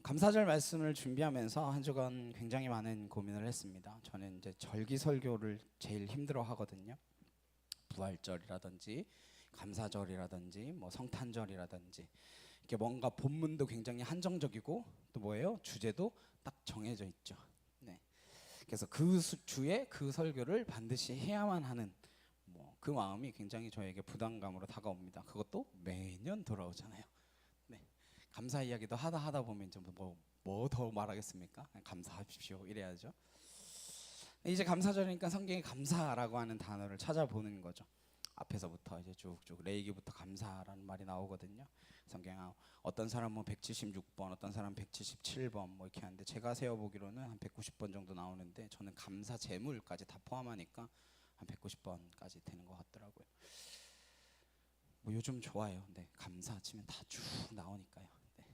감사절 말씀을 준비하면서 한 주간 굉장히 많은 고민을 했습니다. 저는 이제 절기 설교를 제일 힘들어 하거든요. 부활절이라든지 감사절이라든지 뭐 성탄절이라든지 이렇게 뭔가 본문도 굉장히 한정적이고 또 뭐예요? 주제도 딱 정해져 있죠. 네. 그래서 그 주에 그 설교를 반드시 해야만 하는 그 마음이 굉장히 저에게 부담감으로 다가옵니다. 그것도 매년 돌아오잖아요. 네. 감사 이야기도 하다 보면 이제 뭐 더 말하겠습니까? 감사하십시오 이래야죠. 이제 감사절이니까 성경에 감사라고 하는 단어를 찾아보는 거죠. 앞에서부터 이제 쭉쭉 레이기부터 감사라는 말이 나오거든요. 성경에 어떤 사람은 176번, 어떤 사람은 177번 뭐 이렇게 하는데 제가 세어보기로는 한 190번 정도 나오는데 저는 감사 제물까지 다 포함하니까 한 190번까지 되는 것 같더라고요. 뭐 요즘 좋아요. 네, 감사 치면 다 쭉 나오니까요. 네.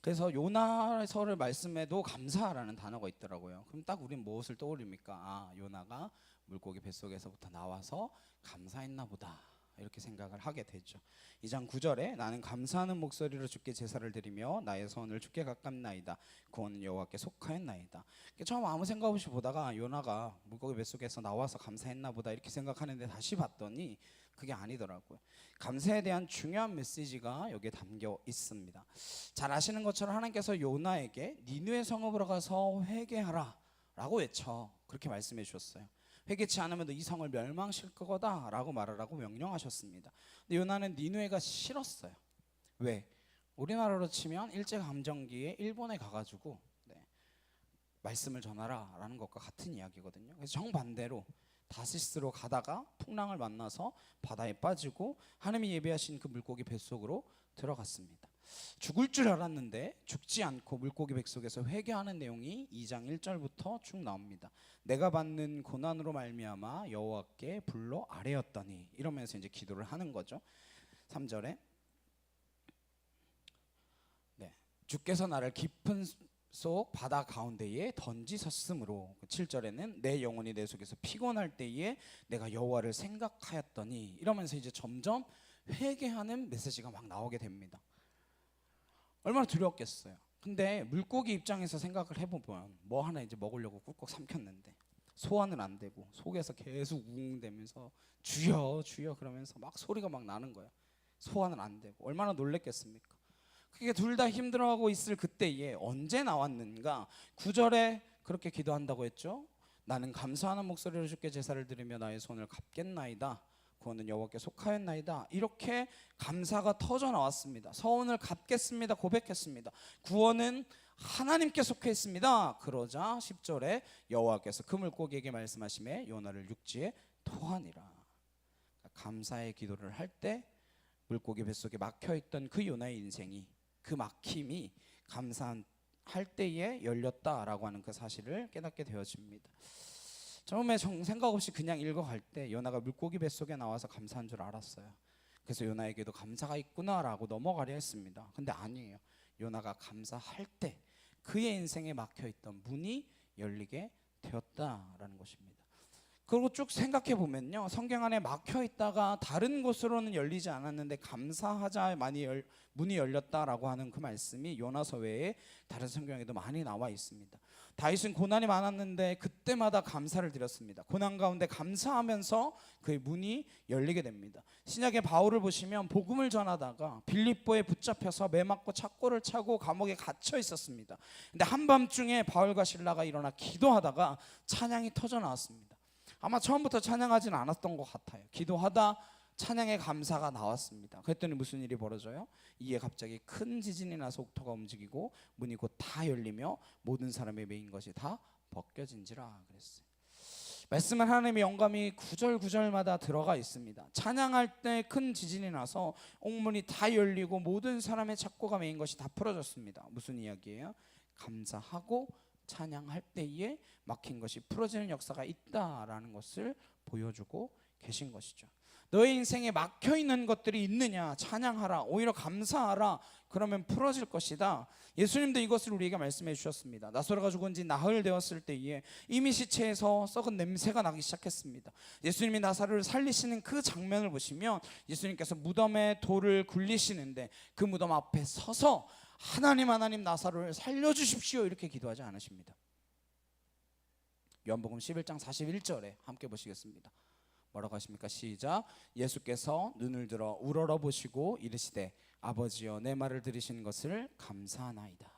그래서 요나서를 말씀에도 감사라는 단어가 있더라고요. 그럼 딱 우린 무엇을 떠올립니까? 아, 요나가 물고기 뱃속에서부터 나와서 감사했나 보다 이렇게 생각을 하게 되죠. 2장 9절에 나는 감사하는 목소리로 주께 제사를 드리며 나의 손을 주께 가깝나이다. 구원은 여호와께 속하였나이다. 처음 아무 생각 없이 보다가 요나가 물고기 뱃속에서 나와서 감사했나 보다 이렇게 생각하는데 다시 봤더니 그게 아니더라고요. 감사에 대한 중요한 메시지가 여기에 담겨 있습니다. 잘 아시는 것처럼 하나님께서 요나에게 니느웨 성읍으로 가서 회개하라 라고 외쳐 그렇게 말씀해 주셨어요. 회개치 않으면 너 이 성을 멸망시킬 거다 라고 말하라고 명령하셨습니다. 근데 요나는 니느웨가 싫었어요. 왜? 우리나라로 치면 일제감정기에 일본에 가가지고 말씀을 전하라 라는 것과 같은 이야기거든요. 그래서 정반대로 다시스로 가다가 풍랑을 만나서 바다에 빠지고 하나님이 예비하신 그 물고기 뱃속으로 들어갔습니다. 죽을 줄 알았는데 죽지 않고 물고기 뱃속에서 회개하는 내용이 2장 1절부터 쭉 나옵니다. 내가 받는 고난으로 말미암아 여호와께 불러 아뢰었더니 이러면서 이제 기도를 하는 거죠. 3절에 주께서 나를 깊은 속 바다 가운데에 던지셨으므로 7절에는 내 영혼이 내 속에서 피곤할 때에 내가 여호와를 생각하였더니 이러면서 이제 점점 회개하는 메시지가 막 나오게 됩니다. 얼마나 두려웠겠어요. 근데 물고기 입장에서 생각을 해보면 뭐 하나 이제 먹으려고 꾹꾹 삼켰는데 소화는 안 되고 속에서 계속 웅웅대면서 주여 주여 그러면서 막 소리가 막 나는 거예요. 소화는 안 되고 얼마나 놀랬겠습니까? 그게 둘 다 힘들어하고 있을 그때에 언제 나왔는가? 9절에 그렇게 기도한다고 했죠. 나는 감사하는 목소리로 주께 제사를 드리며 나의 손을 갚겠나이다. 구원은 여호와께 속하였나이다. 이렇게 감사가 터져 나왔습니다. 서원을 갚겠습니다. 고백했습니다. 구원은 하나님께 속해 있습니다. 그러자 10절에 여호와께서 그 물고기에게 말씀하시매 요나를 육지에 토하니라. 감사의 기도를 할 때 물고기 뱃속에 막혀있던 그 요나의 인생이 그 막힘이 감사할 때에 열렸다라고 하는 그 사실을 깨닫게 되어집니다. 처음에 생각 없이 그냥 읽어갈 때 요나가 물고기 뱃속에 나와서 감사한 줄 알았어요. 그래서 요나에게도 감사가 있구나라고 넘어가려 했습니다. 근데 아니에요. 요나가 감사할 때 그의 인생에 막혀있던 문이 열리게 되었다라는 것입니다. 그리고 쭉 생각해 보면요, 성경 안에 막혀 있다가 다른 곳으로는 열리지 않았는데 감사하자 문이 열렸다라고 하는 그 말씀이 요나서 외에 다른 성경에도 많이 나와 있습니다. 다윗은 고난이 많았는데 그때마다 감사를 드렸습니다. 고난 가운데 감사하면서 그의 문이 열리게 됩니다. 신약의 바울을 보시면 복음을 전하다가 빌립보에 붙잡혀서 매 맞고 착고를 차고 감옥에 갇혀 있었습니다. 근데 한밤중에 바울과 실라가 일어나 기도하다가 찬양이 터져 나왔습니다. 아마 처음부터 찬양하지는 않았던 것 같아요. 기도하다 찬양의 감사가 나왔습니다. 그랬더니 무슨 일이 벌어져요? 이에 갑자기 큰 지진이 나서 옥토가 움직이고 문이 곧 다 열리며 모든 사람의 메인 것이 다 벗겨진지라 그랬어요. 말씀은 하나님의 영감이 구절마다 들어가 있습니다. 찬양할 때 큰 지진이 나서 옥문이 다 열리고 모든 사람의 착고가 메인 것이 다 풀어졌습니다. 무슨 이야기예요? 감사하고 찬양할 때에 막힌 것이 풀어지는 역사가 있다라는 것을 보여주고 계신 것이죠. 너의 인생에 막혀있는 것들이 있느냐? 찬양하라. 오히려 감사하라. 그러면 풀어질 것이다. 예수님도 이것을 우리에게 말씀해 주셨습니다. 나사로가 죽은 지 나흘 되었을 때에 이미 시체에서 썩은 냄새가 나기 시작했습니다. 예수님이 나사로를 살리시는 그 장면을 보시면 예수님께서 무덤에 돌을 굴리시는데 그 무덤 앞에 서서 하나님 나사로를 살려주십시오 이렇게 기도하지 않으십니다. 요한복음 11장 41절에 함께 보시겠습니다. 뭐라고 하십니까? 시작. 예수께서 눈을 들어 우러러 보시고 이르시되 아버지여 내 말을 들으신 것을 감사하나이다.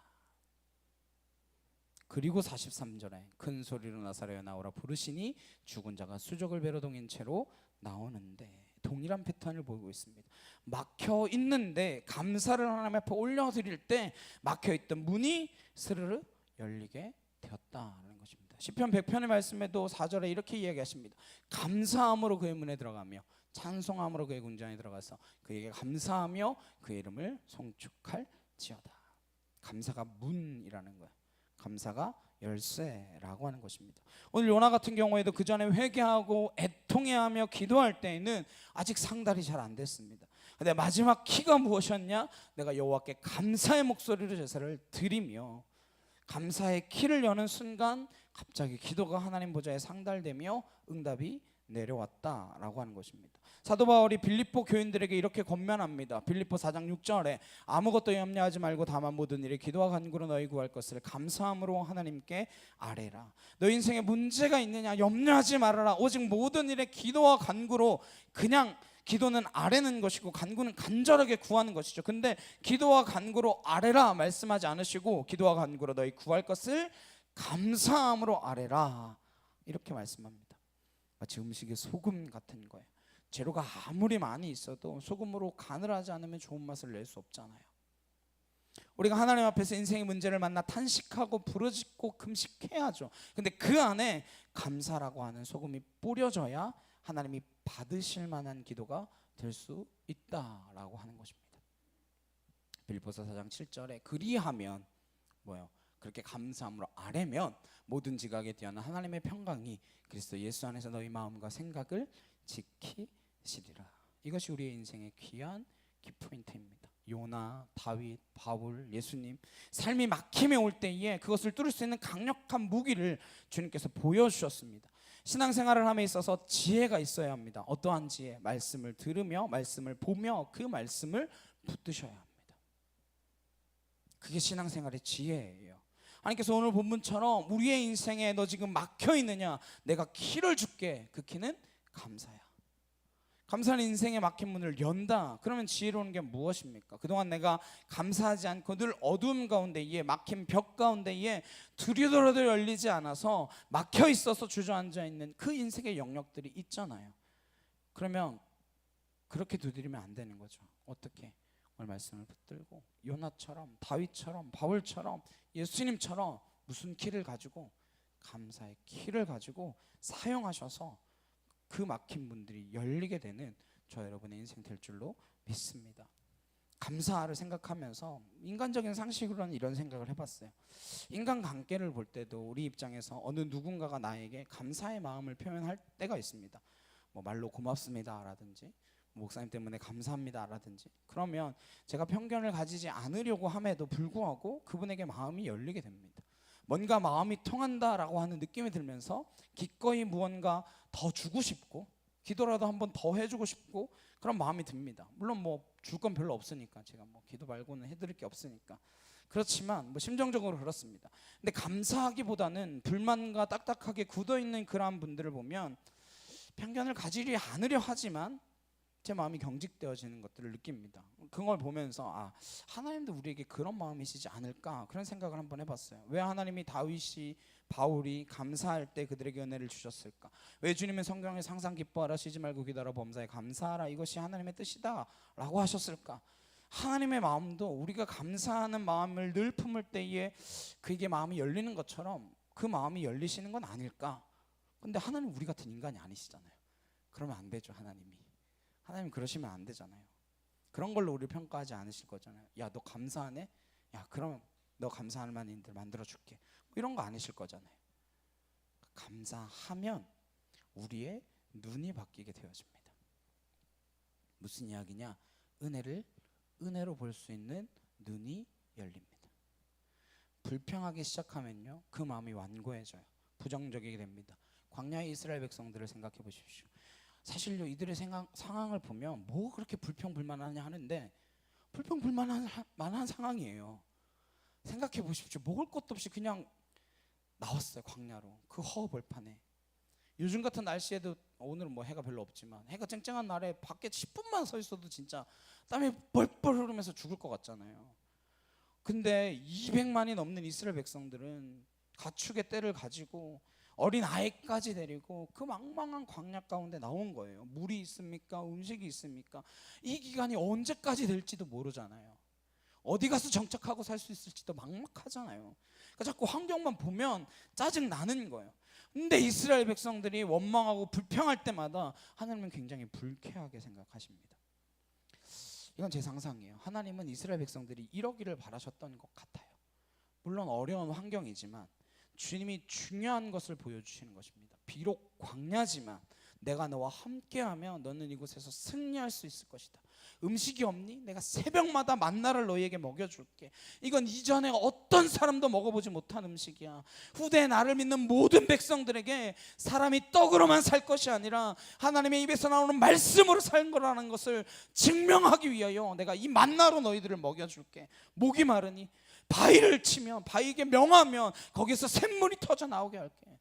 그리고 43절에 큰 소리로 나사로야 나오라 부르시니 죽은 자가 수족을 배로 동인 채로 나오는데 동일한 패턴을 보이고 있습니다. 막혀 있는데 감사를 하나님 앞에 올려드릴 때 막혀 있던 문이 스르르 열리게 되었다는 것입니다. 시편 100편의 말씀에도 4절에 이렇게 이야기하십니다. 감사함으로 그의 문에 들어가며 찬송함으로 그의 궁전에 들어가서 그에게 감사하며 그의 이름을 송축할지어다. 감사가 문이라는 거예요. 감사가 열쇠라고 하는 것입니다. 오늘 요나 같은 경우에도 그 전에 회개하고 애통해하며 기도할 때에는 아직 상달이 잘 안 됐습니다. 근데 마지막 키가 무엇이었냐? 내가 여호와께 감사의 목소리로 제사를 드리며, 감사의 키를 여는 순간 갑자기 기도가 하나님 보좌에 상달되며 응답이 내려왔다라고 하는 것입니다. 사도 바울이 빌립보 교인들에게 이렇게 권면합니다. 빌립보 4장 6절에 아무것도 염려하지 말고 다만 모든 일에 기도와 간구로 너희 구할 것을 감사함으로 하나님께 아뢰라. 너 인생에 문제가 있느냐? 염려하지 말아라. 오직 모든 일에 기도와 간구로, 그냥 기도는 아뢰는 것이고 간구는 간절하게 구하는 것이죠. 근데 기도와 간구로 아뢰라 말씀하지 않으시고 기도와 간구로 너희 구할 것을 감사함으로 아뢰라 이렇게 말씀합니다. 마치 음식에 소금 같은 거예요. 재료가 아무리 많이 있어도 소금으로 간을 하지 않으면 좋은 맛을 낼 수 없잖아요. 우리가 하나님 앞에서 인생의 문제를 만나 탄식하고 부르짖고 금식해야죠. 근데 그 안에 감사라고 하는 소금이 뿌려져야 하나님이 받으실 만한 기도가 될 수 있다라고 하는 것입니다. 빌립보서 4장 7절에 그리하면 뭐요? 그렇게 감사함으로 아뢰면 모든 지각에 뛰어난 하나님의 평강이 그리스도 예수 안에서 너희 마음과 생각을 지키시리라. 이것이 우리의 인생의 귀한 키포인트입니다. 요나, 다윗, 바울, 예수님, 삶이 막힘에 올 때에 그것을 뚫을 수 있는 강력한 무기를 주님께서 보여주셨습니다. 신앙생활을 함에 있어서 지혜가 있어야 합니다. 어떠한 지혜? 말씀을 들으며 말씀을 보며 그 말씀을 붙드셔야 합니다. 그게 신앙생활의 지혜예요. 하나님께서 오늘 본문처럼 우리의 인생에 너 지금 막혀 있느냐? 내가 키를 줄게. 그 키는 감사야. 감사는 인생의 막힌 문을 연다. 그러면 지혜로운 게 무엇입니까? 그동안 내가 감사하지 않고 늘 어두움 가운데에, 막힌 벽 가운데에 두려워도 열리지 않아서 막혀 있어서 주저앉아 있는 그 인생의 영역들이 있잖아요. 그러면 그렇게 두드리면 안 되는 거죠. 어떻게? 오늘 말씀을 붙들고 요나처럼, 다윗처럼, 바울처럼, 예수님처럼 무슨 키를 가지고, 감사의 키를 가지고 사용하셔서 그 막힌 문들이 열리게 되는 저 여러분의 인생 될 줄로 믿습니다. 감사를 생각하면서 인간적인 상식으로는 이런 생각을 해봤어요. 인간관계를 볼 때도 우리 입장에서 어느 누군가가 나에게 감사의 마음을 표현할 때가 있습니다. 뭐 말로 고맙습니다 라든지 목사님 때문에 감사합니다 라든지, 그러면 제가 편견을 가지지 않으려고 함에도 불구하고 그분에게 마음이 열리게 됩니다. 뭔가 마음이 통한다라고 하는 느낌이 들면서 기꺼이 무언가 더 주고 싶고 기도라도 한번 더 해주고 싶고 그런 마음이 듭니다. 물론 뭐 줄 건 별로 없으니까, 제가 뭐 기도 말고는 해드릴 게 없으니까 그렇지만 뭐 심정적으로 그렇습니다. 근데 감사하기보다는 불만과 딱딱하게 굳어있는 그러한 분들을 보면 편견을 가지려 않으려 하지만 제 마음이 경직되어지는 것들을 느낍니다. 그걸 보면서 하나님도 우리에게 그런 마음이시지 않을까, 그런 생각을 한번 해봤어요. 왜 하나님이 다윗이, 바울이 감사할 때 그들에게 은혜를 주셨을까? 왜 주님은 성경에서 항상 기뻐하라, 쉬지 말고 기도하라, 범사에 감사하라, 이것이 하나님의 뜻이다 라고 하셨을까? 하나님의 마음도 우리가 감사하는 마음을 늘 품을 때에 그에게 마음이 열리는 것처럼 그 마음이 열리시는 건 아닐까? 근데 하나님 우리 같은 인간이 아니시잖아요. 그러면 안 되죠. 하나님 그러시면 안 되잖아요. 그런 걸로 우리를 평가하지 않으실 거잖아요. 야, 너 감사하네? 야, 그럼 너 감사할 만한 일들 만들어줄게. 뭐 이런 거 아니실 거잖아요. 감사하면 우리의 눈이 바뀌게 되어집니다. 무슨 이야기냐? 은혜를 은혜로 볼 수 있는 눈이 열립니다. 불평하기 시작하면요, 그 마음이 완고해져요. 부정적이게 됩니다. 광야의 이스라엘 백성들을 생각해 보십시오. 사실요, 이들의 상황을 보면 뭐 그렇게 불평불만하냐 하는데 불평불만한 상황이에요. 생각해 보십시오. 먹을 것도 없이 그냥 나왔어요, 광야로. 그 허허벌판에. 요즘 같은 날씨에도, 오늘은 뭐 해가 별로 없지만 해가 쨍쨍한 날에 밖에 10분만 서 있어도 진짜 땀이 뻘뻘 흐르면서 죽을 것 같잖아요. 근데 200만이 넘는 이스라엘 백성들은 가축의 떼를 가지고 어린 아이까지 데리고 그 망망한 광야 가운데 나온 거예요. 물이 있습니까? 음식이 있습니까? 이 기간이 언제까지 될지도 모르잖아요. 어디 가서 정착하고 살 수 있을지도 막막하잖아요. 그러니까 자꾸 환경만 보면 짜증 나는 거예요. 근데 이스라엘 백성들이 원망하고 불평할 때마다 하나님은 굉장히 불쾌하게 생각하십니다. 이건 제 상상이에요. 하나님은 이스라엘 백성들이 이러기를 바라셨던 것 같아요. 물론 어려운 환경이지만 주님이 중요한 것을 보여주시는 것입니다. 비록 광야지만 내가 너와 함께하며 너는 이곳에서 승리할 수 있을 것이다. 음식이 없니? 내가 새벽마다 만나를 너희에게 먹여줄게. 이건 이전에 어떤 사람도 먹어보지 못한 음식이야. 후대에 나를 믿는 모든 백성들에게 사람이 떡으로만 살 것이 아니라 하나님의 입에서 나오는 말씀으로 살 거라는 것을 증명하기 위하여 내가 이 만나로 너희들을 먹여줄게. 목이 마르니 바위를 치면, 바위에게 명하면 거기서 샘물이 터져 나오게 할게.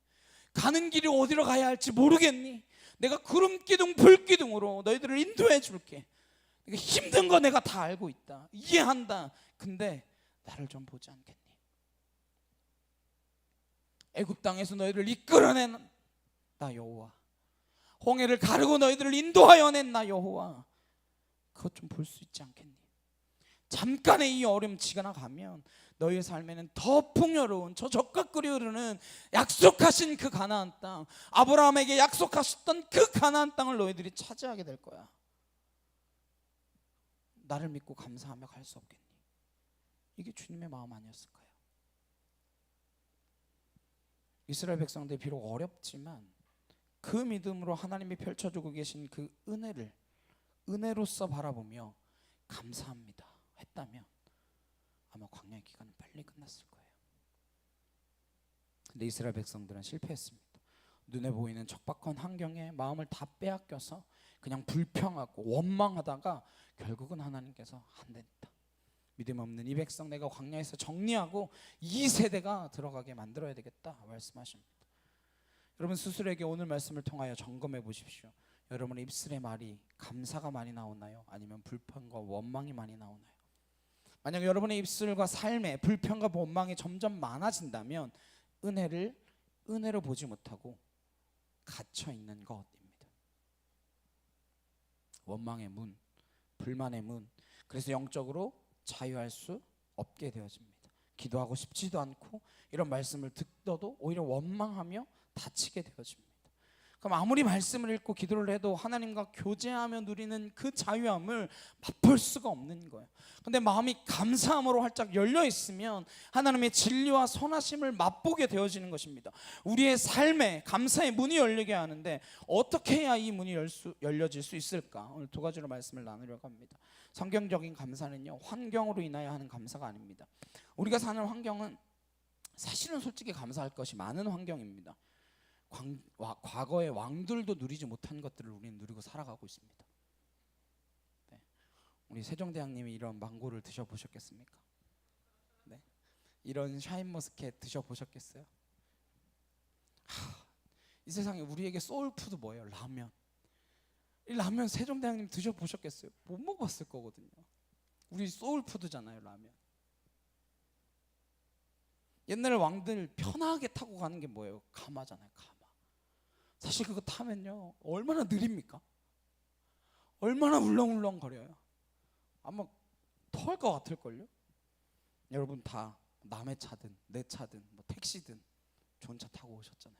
가는 길이 어디로 가야 할지 모르겠니? 내가 구름 기둥 불 기둥으로 너희들을 인도해 줄게. 힘든 거 내가 다 알고 있다, 이해한다. 근데 나를 좀 보지 않겠니? 애굽 땅에서 너희를 이끌어낸 나 여호와, 홍해를 가르고 너희들을 인도하여 낸 나 여호와, 그것 좀 볼 수 있지 않겠니? 잠깐의 이 어려움 지나가면 너희의 삶에는 더 풍요로운 저 적과 끓이 흐르는 약속하신 그 가나안 땅, 아브라함에게 약속하셨던 그 가나안 땅을 너희들이 차지하게 될 거야. 나를 믿고 감사하며 갈 수 없겠니? 이게 주님의 마음 아니었을까요? 이스라엘 백성들이 비록 어렵지만 그 믿음으로 하나님이 펼쳐주고 계신 그 은혜를 은혜로서 바라보며 감사합니다 했다면 아마 광야의 기간은 빨리 끝났을 거예요. 근데 이스라엘 백성들은 실패했습니다. 눈에 보이는 척박한 환경에 마음을 다 빼앗겨서 그냥 불평하고 원망하다가 결국은 하나님께서 안 된다, 믿음 없는 이 백성 내가 광야에서 정리하고 이 세대가 들어가게 만들어야 되겠다 말씀하십니다. 여러분 스스로에게 오늘 말씀을 통하여 점검해 보십시오. 여러분의 입술의 말이 감사가 많이 나오나요? 아니면 불평과 원망이 많이 나오나요? 만약 여러분의 입술과 삶에 불평과 원망이 점점 많아진다면 은혜로 보지 못하고 갇혀 있는 것입니다. 원망의 문, 불만의 문. 그래서 영적으로 자유할 수 없게 되어집니다. 기도하고 싶지도 않고 이런 말씀을 듣더라도 오히려 원망하며 다치게 되어집니다. 그럼 아무리 말씀을 읽고 기도를 해도 하나님과 교제하며 누리는 그 자유함을 맛볼 수가 없는 거예요. 근데 마음이 감사함으로 활짝 열려 있으면 하나님의 진리와 선하심을 맛보게 되어지는 것입니다. 우리의 삶에 감사의 문이 열리게 하는데 어떻게 해야 이 문이 열려질 수 있을까? 오늘 두 가지로 말씀을 나누려고 합니다. 성경적인 감사는요, 환경으로 인하여 하는 감사가 아닙니다. 우리가 사는 환경은 사실은 솔직히 감사할 것이 많은 환경입니다. 과거의 왕들도 누리지 못한 것들을 우리는 누리고 살아가고 있습니다. 네. 우리 세종대왕님이 이런 망고를 드셔보셨겠습니까? 네. 이런 샤인머스켓 드셔보셨겠어요? 이 세상에 우리에게 소울푸드 뭐예요? 라면. 이 라면 세종대왕님 드셔보셨겠어요? 못 먹어봤을 거거든요. 우리 소울푸드잖아요, 라면. 옛날 왕들 편하게 타고 가는 게 뭐예요? 가마잖아요, 가마. 사실 그거 타면요 얼마나 느립니까? 얼마나 울렁울렁 거려요. 아마 토할 것 같을걸요. 여러분 다 남의 차든 내 차든 뭐 택시든 좋은 차 타고 오셨잖아요.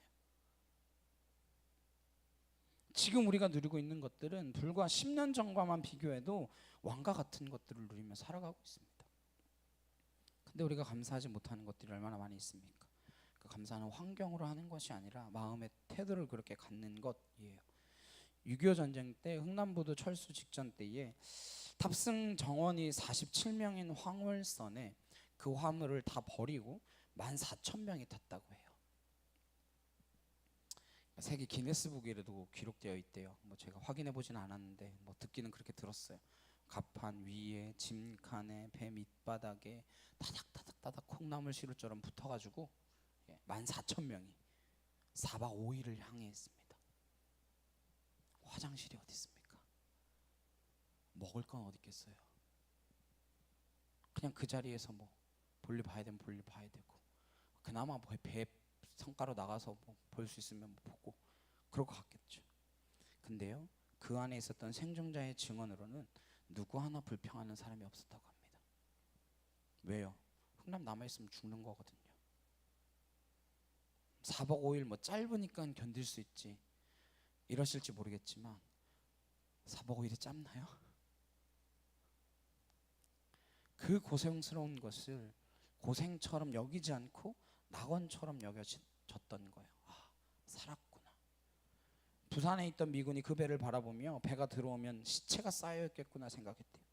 지금 우리가 누리고 있는 것들은 불과 10년 전과만 비교해도 왕과 같은 것들을 누리며 살아가고 있습니다. 근데 우리가 감사하지 못하는 것들이 얼마나 많이 있습니까? 그 감사는 환경으로 하는 것이 아니라 마음의 태도를 그렇게 갖는 것이에요. 6.25 전쟁 때 흥남부도 철수 직전 때에 탑승 정원이 47명인 황홀선에 그 화물을 다 버리고 14,000명이 탔다고 해요. 세계 기네스북에도 기록되어 있대요. 뭐 제가 확인해 보진 않았는데 뭐 듣기는 그렇게 들었어요. 갑판 위에, 짐칸에, 배 밑바닥에 따닥따닥따닥 콩나물 시루처럼 붙어가지고 14,000명이 4박 5일을 향해 있습니다. 화장실이 어디 있습니까? 먹을 건 어디 있겠어요? 그냥 그 자리에서 뭐 볼일 봐야 되면 볼일 봐야 되고, 그나마 뭐 배 성가로 나가서 뭐 볼 수 있으면 뭐 보고 그럴 것 같겠죠. 근데요, 그 안에 있었던 생존자의 증언으로는 누구 하나 불평하는 사람이 없었다고 합니다. 왜요? 흥남 남아있으면 죽는 거거든요. 4박 5일 뭐 짧으니까 견딜 수 있지 이러실지 모르겠지만 4박 5일이 짧나요? 그 고생스러운 것을 고생처럼 여기지 않고 낙원처럼 여겨졌던 거예요. 아, 살았구나. 부산에 있던 미군이 그 배를 바라보며 배가 들어오면 시체가 쌓여있겠구나 생각했대요.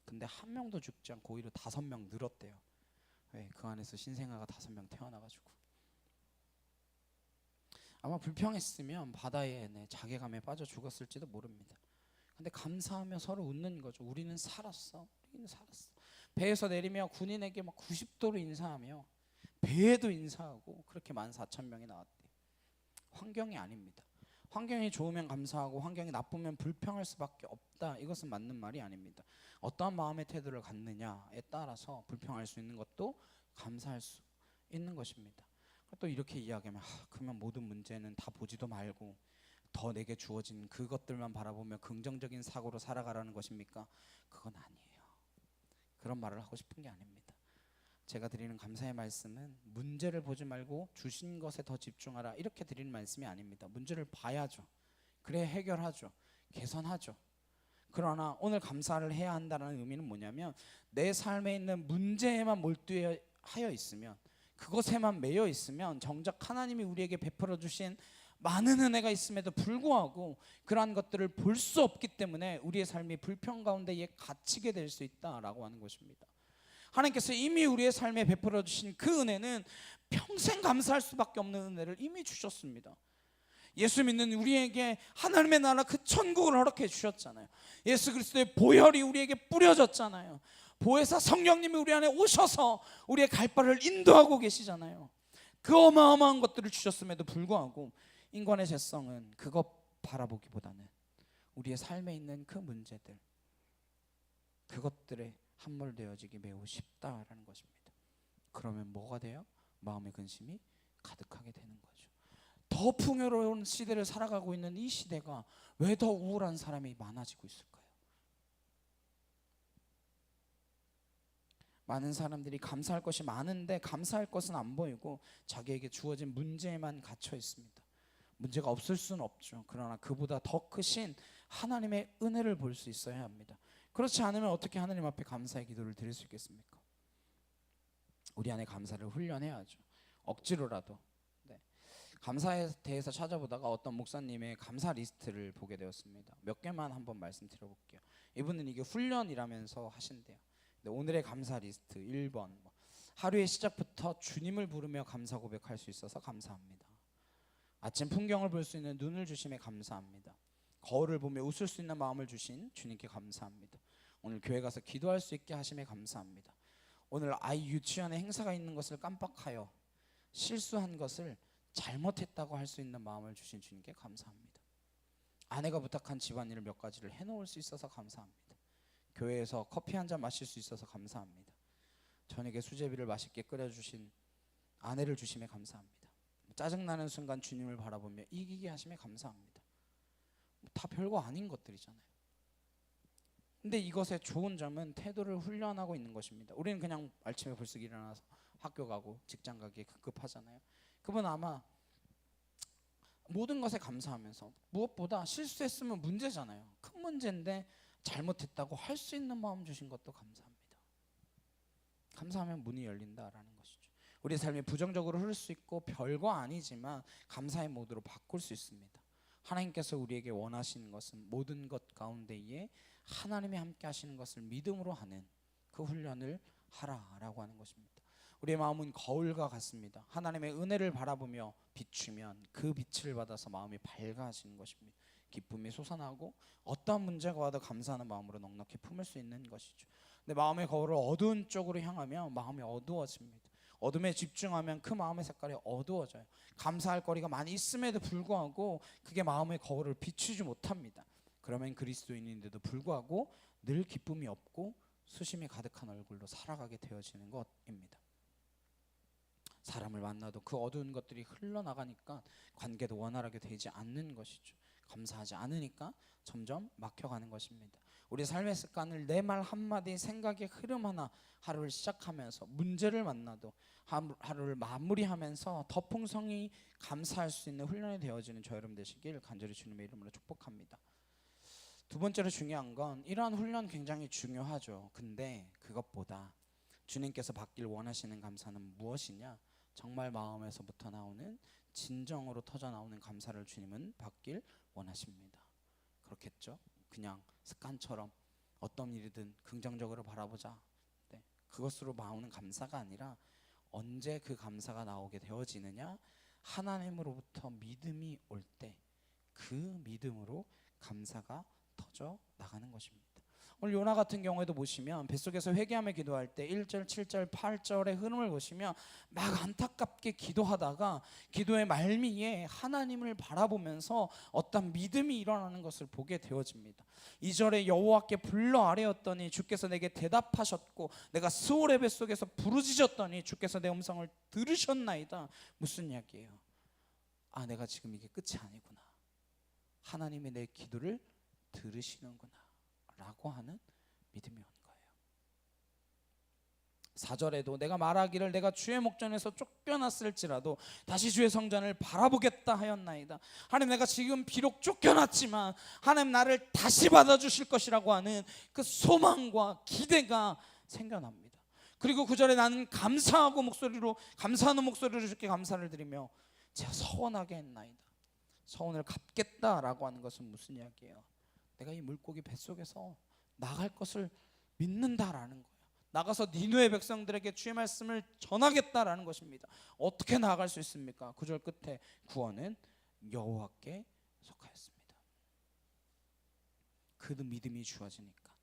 근데 한 명도 죽지 않고 오히려 5명 늘었대요. 왜? 그 안에서 신생아가 5명 태어나가지고. 아마 불평했으면 바다에 자괴감에 빠져 죽었을지도 모릅니다. 근데 감사하며 서로 웃는 거죠. 우리는 살았어. 우리는 살았어. 배에서 내리며 군인에게 막 90도로 인사하며 배에도 인사하고 그렇게 14,000명이 나왔대요. 환경이 아닙니다. 환경이 좋으면 감사하고 환경이 나쁘면 불평할 수밖에 없다. 이것은 맞는 말이 아닙니다. 어떠한 마음의 태도를 갖느냐에 따라서 불평할 수 있는 것도 감사할 수 있는 것입니다. 또 이렇게 이야기하면 그러면 모든 문제는 다 보지도 말고 더 내게 주어진 그것들만 바라보며 긍정적인 사고로 살아가라는 것입니까? 그건 아니에요. 그런 말을 하고 싶은 게 아닙니다. 제가 드리는 감사의 말씀은 문제를 보지 말고 주신 것에 더 집중하라 이렇게 드리는 말씀이 아닙니다. 문제를 봐야죠. 그래야 해결하죠. 개선하죠. 그러나 오늘 감사를 해야 한다는 의미는 뭐냐면 내 삶에 있는 문제에만 몰두하여 있으면 그것에만 매여 있으면 정작 하나님이 우리에게 베풀어 주신 많은 은혜가 있음에도 불구하고 그러한 것들을 볼 수 없기 때문에 우리의 삶이 불평 가운데에 갇히게 될 수 있다라고 하는 것입니다. 하나님께서 이미 우리의 삶에 베풀어 주신 그 은혜는 평생 감사할 수밖에 없는 은혜를 이미 주셨습니다. 예수 믿는 우리에게 하나님의 나라 그 천국을 허락해 주셨잖아요. 예수 그리스도의 보혈이 우리에게 뿌려졌잖아요. 보혜사 성령님이 우리 안에 오셔서 우리의 갈 바를 인도하고 계시잖아요. 그 어마어마한 것들을 주셨음에도 불구하고 인간의 죄성은 그것 바라보기보다는 우리의 삶에 있는 그 문제들 그것들에 함몰되어지기 매우 쉽다라는 것입니다. 그러면 뭐가 돼요? 마음의 근심이 가득하게 되는 거죠. 더 풍요로운 시대를 살아가고 있는 이 시대가 왜 더 우울한 사람이 많아지고 있을까요? 많은 사람들이 감사할 것이 많은데 감사할 것은 안 보이고 자기에게 주어진 문제에만 갇혀 있습니다. 문제가 없을 수는 없죠. 그러나 그보다 더 크신 하나님의 은혜를 볼 수 있어야 합니다. 그렇지 않으면 어떻게 하나님 앞에 감사의 기도를 드릴 수 있겠습니까? 우리 안에 감사를 훈련해야죠. 억지로라도. 감사에 대해서 찾아보다가 어떤 목사님의 감사 리스트를 보게 되었습니다. 몇 개만 한번 말씀드려볼게요. 이분은 이게 훈련이라면서 하신대요. 오늘의 감사 리스트 1번 하루의 시작부터 주님을 부르며 감사 고백할 수 있어서 감사합니다. 아침 풍경을 볼 수 있는 눈을 주심에 감사합니다. 거울을 보며 웃을 수 있는 마음을 주신 주님께 감사합니다. 오늘 교회 가서 기도할 수 있게 하심에 감사합니다. 오늘 아이 유치원에 행사가 있는 것을 깜빡하여 실수한 것을 잘못했다고 할 수 있는 마음을 주신 주님께 감사합니다. 아내가 부탁한 집안일을 몇 가지를 해놓을 수 있어서 감사합니다. 교회에서 커피 한 잔 마실 수 있어서 감사합니다. 저녁에 수제비를 맛있게 끓여주신 아내를 주심에 감사합니다. 짜증나는 순간 주님을 바라보며 이기게 하심에 감사합니다. 다 별거 아닌 것들이잖아요. 근데 이것의 좋은 점은 태도를 훈련하고 있는 것입니다. 우리는 그냥 아침에 불쑥 일어나서 학교 가고 직장 가기에 급급하잖아요. 그분 아마 모든 것에 감사하면서 무엇보다 실수했으면 문제잖아요. 큰 문제인데 잘못했다고 할 수 있는 마음 주신 것도 감사합니다. 감사하면 문이 열린다라는 것이죠. 우리 삶이 부정적으로 흐를 수 있고 별거 아니지만 감사의 모드로 바꿀 수 있습니다. 하나님께서 우리에게 원하시는 것은 모든 것 가운데에 하나님이 함께 하시는 것을 믿음으로 하는 그 훈련을 하라라고 하는 것입니다. 우리의 마음은 거울과 같습니다. 하나님의 은혜를 바라보며 비추면 그 빛을 받아서 마음이 밝아지는 것입니다. 기쁨이 솟아나고 어떠한 문제가 와도 감사하는 마음으로 넉넉히 품을 수 있는 것이죠. 근데 마음의 거울을 어두운 쪽으로 향하면 마음이 어두워집니다. 어둠에 집중하면 그 마음의 색깔이 어두워져요. 감사할 거리가 많이 있음에도 불구하고 그게 마음의 거울을 비추지 못합니다. 그러면 그리스도인인데도 불구하고 늘 기쁨이 없고 수심이 가득한 얼굴로 살아가게 되어지는 것입니다. 사람을 만나도 그 어두운 것들이 흘러나가니까 관계도 원활하게 되지 않는 것이죠. 감사하지 않으니까 점점 막혀가는 것입니다. 우리 삶의 습관을 내 말 한마디, 생각의 흐름 하나, 하루를 시작하면서 문제를 만나도 하루를 마무리하면서 더 풍성히 감사할 수 있는 훈련이 되어지는 저 여러분 되시길 간절히 주님의 이름으로 축복합니다. 두 번째로 중요한 건 이러한 훈련 굉장히 중요하죠. 근데 그것보다 주님께서 받길 원하시는 감사는 무엇이냐? 정말 마음에서부터 나오는 진정으로 터져 나오는 감사를 주님은 받길 원하십니다. 그렇겠죠? 그냥 습관처럼 어떤 일이든 긍정적으로 바라보자, 네, 그것으로 나오는 감사가 아니라 언제 그 감사가 나오게 되어지느냐? 하나님으로부터 믿음이 올 때 그 믿음으로 감사가 터져 나가는 것입니다. 오늘 요나 같은 경우에도 보시면 뱃속에서 회개하며 기도할 때 1절, 7절, 8절의 흐름을 보시면 막 안타깝게 기도하다가 기도의 말미에 하나님을 바라보면서 어떤 믿음이 일어나는 것을 보게 되어집니다. 2절에 여호와께 불러 아뢰었더니 주께서 내게 대답하셨고 내가 스올의 뱃속에서 부르짖었더니 주께서 내 음성을 들으셨나이다. 무슨 이야기예요? 아, 내가 지금 이게 끝이 아니구나. 하나님이 내 기도를 들으시는구나 라고 하는 믿음이 온 거예요. 4절에도 내가 말하기를 내가 주의 목전에서 쫓겨났을지라도 다시 주의 성전을 바라보겠다 하였나이다. 하나님, 내가 지금 비록 쫓겨났지만 하나님 나를 다시 받아주실 것이라고 하는 그 소망과 기대가 생겨납니다. 그리고 9절에 나는 감사하는 목소리로 주께 감사를 드리며 제가 서원하게 했나이다. 서원을 갚겠다라고 하는 것은 무슨 이야기예요? 내가 이 물고기 뱃속에서 나갈 것을 믿는다라는 거예요. 나가서 니느웨 백성들에게 주의 말씀을 전하겠다라는 것입니다. 어떻게 나아갈 수 있습니까? 9절 끝에 구원은 여호와께 속하였습니다. 그 믿음이 주어지니까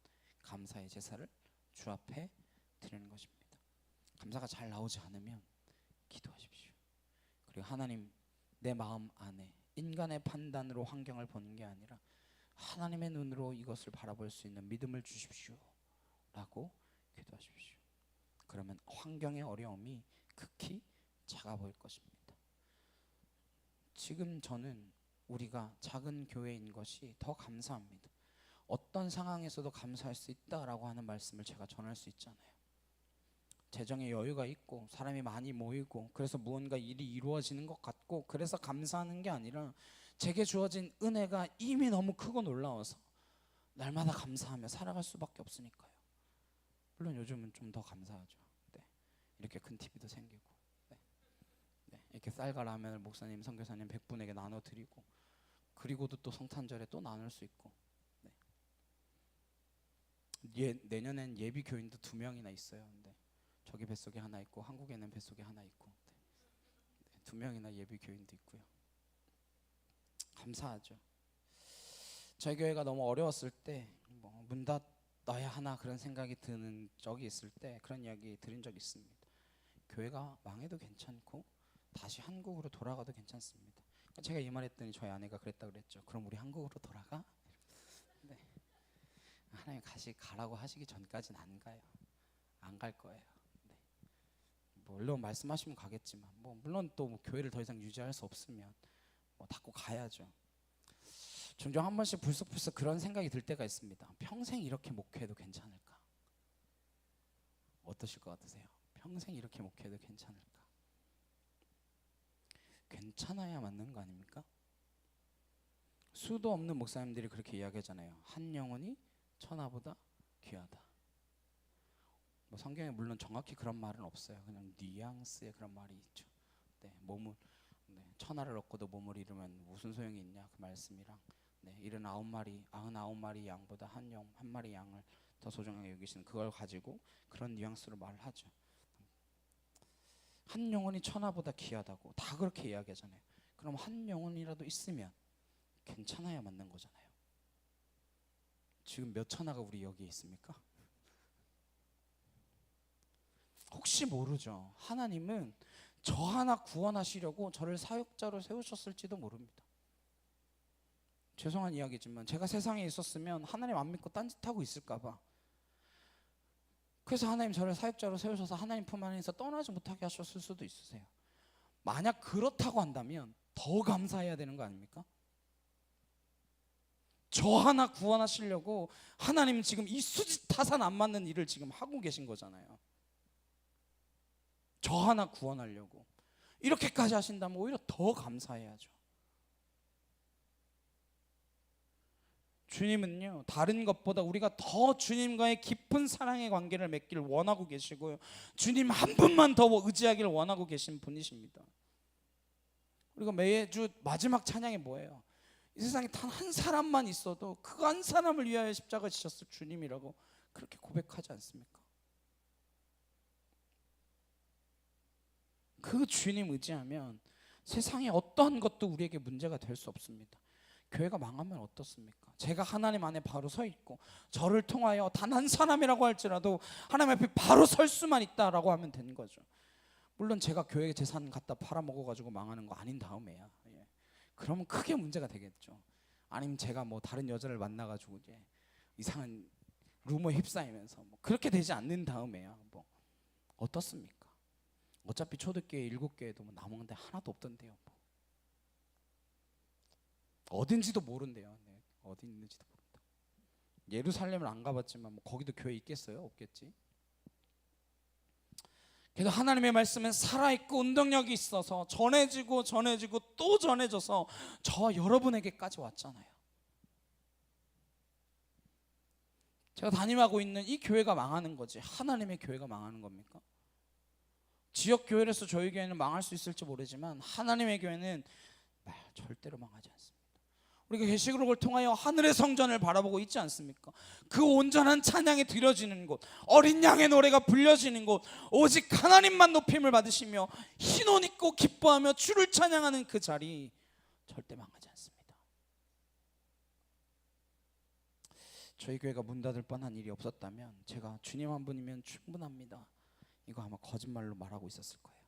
감사의 제사를 주 앞에 드리는 것입니다. 감사가 잘 나오지 않으면 기도하십시오. 그리고 하나님, 내 마음 안에 인간의 판단으로 환경을 보는 게 아니라 하나님의 눈으로 이것을 바라볼 수 있는 믿음을 주십시오 라고 기도하십시오. 그러면 환경의 어려움이 극히 작아 보일 것입니다. 지금 저는 우리가 작은 교회인 것이 더 감사합니다. 어떤 상황에서도 감사할 수 있다라고 하는 말씀을 제가 전할 수 있잖아요. 재정에 여유가 있고 사람이 많이 모이고 그래서 무언가 일이 이루어지는 것 같고 그래서 감사하는 게 아니라 제게 주어진 은혜가 이미 너무 크고 놀라워서 날마다 감사하며 살아갈 수밖에 없으니까요. 물론 요즘은 좀 더 감사하죠. 네. 이렇게 큰 TV도 생기고, 네. 네. 이렇게 쌀과 라면을 목사님, 선교사님 100분에게 나눠드리고, 그리고도 또 성탄절에 또 나눌 수 있고, 네. 내년엔 예비 교인도 2명이나 있어요. 근데 저기 뱃속에 하나 있고 한국에는 뱃속에 하나 있고, 네. 2명이나 예비 교인도 있고요. 감사하죠. 저희 교회가 너무 어려웠을 때 문 닫아야 하나 그런 생각이 드는 적이 있을 때 그런 이야기 들은 적이 있습니다. 교회가 망해도 괜찮고 다시 한국으로 돌아가도 괜찮습니다. 제가 이 말했더니 저희 아내가 그랬다 그랬죠. 그럼 우리 한국으로 돌아가? 네. 하나님 가라고 하시기 전까지는 안 가요. 안 갈 거예요. 네. 물론 말씀하시면 가겠지만 물론 또 교회를 더 이상 유지할 수 없으면 닫고 가야죠. 종종 한 번씩 불쑥불쑥 그런 생각이 들 때가 있습니다. 평생 이렇게 목회해도 괜찮을까? 어떠실 것 같으세요? 평생 이렇게 목회해도 괜찮을까? 괜찮아야 맞는 거 아닙니까? 수도 없는 목사님들이 그렇게 이야기하잖아요. 한 영혼이 천하보다 귀하다. 성경에 물론 정확히 그런 말은 없어요. 그냥 뉘앙스의 그런 말이 있죠. 네, 천하를 얻고도 몸을 잃으면 무슨 소용이 있냐 그 말씀이랑 99마리 양보다 한 마리 양을 더 소중하게 여기시는 그걸 가지고 그런 뉘앙스로 말을 하죠. 한 영혼이 천하보다 귀하다고 다 그렇게 이야기하잖아요. 그럼 한 영혼이라도 있으면 괜찮아야 맞는 거잖아요. 지금 몇 천하가 우리 여기에 있습니까? 혹시 모르죠. 하나님은 저 하나 구원하시려고 저를 사역자로 세우셨을지도 모릅니다. 죄송한 이야기지만 제가 세상에 있었으면 하나님 안 믿고 딴짓하고 있을까봐 그래서 하나님 저를 사역자로 세우셔서 하나님 품 안에서 떠나지 못하게 하셨을 수도 있으세요. 만약 그렇다고 한다면 더 감사해야 되는 거 아닙니까? 저 하나 구원하시려고 하나님 지금 이 수지타산 안 맞는 일을 지금 하고 계신 거잖아요. 저 하나 구원하려고 이렇게까지 하신다면 오히려 더 감사해야죠. 주님은요, 다른 것보다 우리가 더 주님과의 깊은 사랑의 관계를 맺기를 원하고 계시고요, 주님 한 분만 더 의지하기를 원하고 계신 분이십니다. 우리가 매주 마지막 찬양이 뭐예요? 이 세상에 단 한 사람만 있어도 그 한 사람을 위하여 십자가 지셨을 주님이라고 그렇게 고백하지 않습니까? 그 주님 의지하면 세상에 어떠한 것도 우리에게 문제가 될 수 없습니다. 교회가 망하면 어떻습니까? 제가 하나님 안에 바로 서 있고 저를 통하여 단 한 사람이라고 할지라도 하나님 앞에 바로 설 수만 있다라고 하면 되는 거죠. 물론 제가 교회 재산 갖다 팔아먹어가지고 망하는 거 아닌 다음에야, 그러면 크게 문제가 되겠죠. 아니면 제가 뭐 다른 여자를 만나가지고 이제 이상한 루머에 휩싸이면서 뭐 그렇게 되지 않는 다음에야 뭐 어떻습니까? 어차피 초대교회 7교회도 뭐 남은 데 하나도 없던데요. 뭐. 어딘지도 모른대요. 네, 어디 있는지도 모른다. 예루살렘을 안 가봤지만 뭐 거기도 교회 있겠어요? 없겠지. 그래도 하나님의 말씀은 살아있고 운동력이 있어서 전해지고 또 전해져서 저 여러분에게까지 왔잖아요. 제가 담임하고 있는 이 교회가 망하는 거지 하나님의 교회가 망하는 겁니까? 지역 교회로서 저희 교회는 망할 수 있을지 모르지만 하나님의 교회는 절대로 망하지 않습니다. 우리가 계시록을 통하여 하늘의 성전을 바라보고 있지 않습니까? 그 온전한 찬양이 드려지는 곳, 어린 양의 노래가 불려지는 곳, 오직 하나님만 높임을 받으시며 흰 옷 입고 기뻐하며 주를 찬양하는 그 자리 절대 망하지 않습니다. 저희 교회가 문 닫을 뻔한 일이 없었다면 제가 주님 한 분이면 충분합니다, 이거 아마 거짓말로 말하고 있었을 거예요.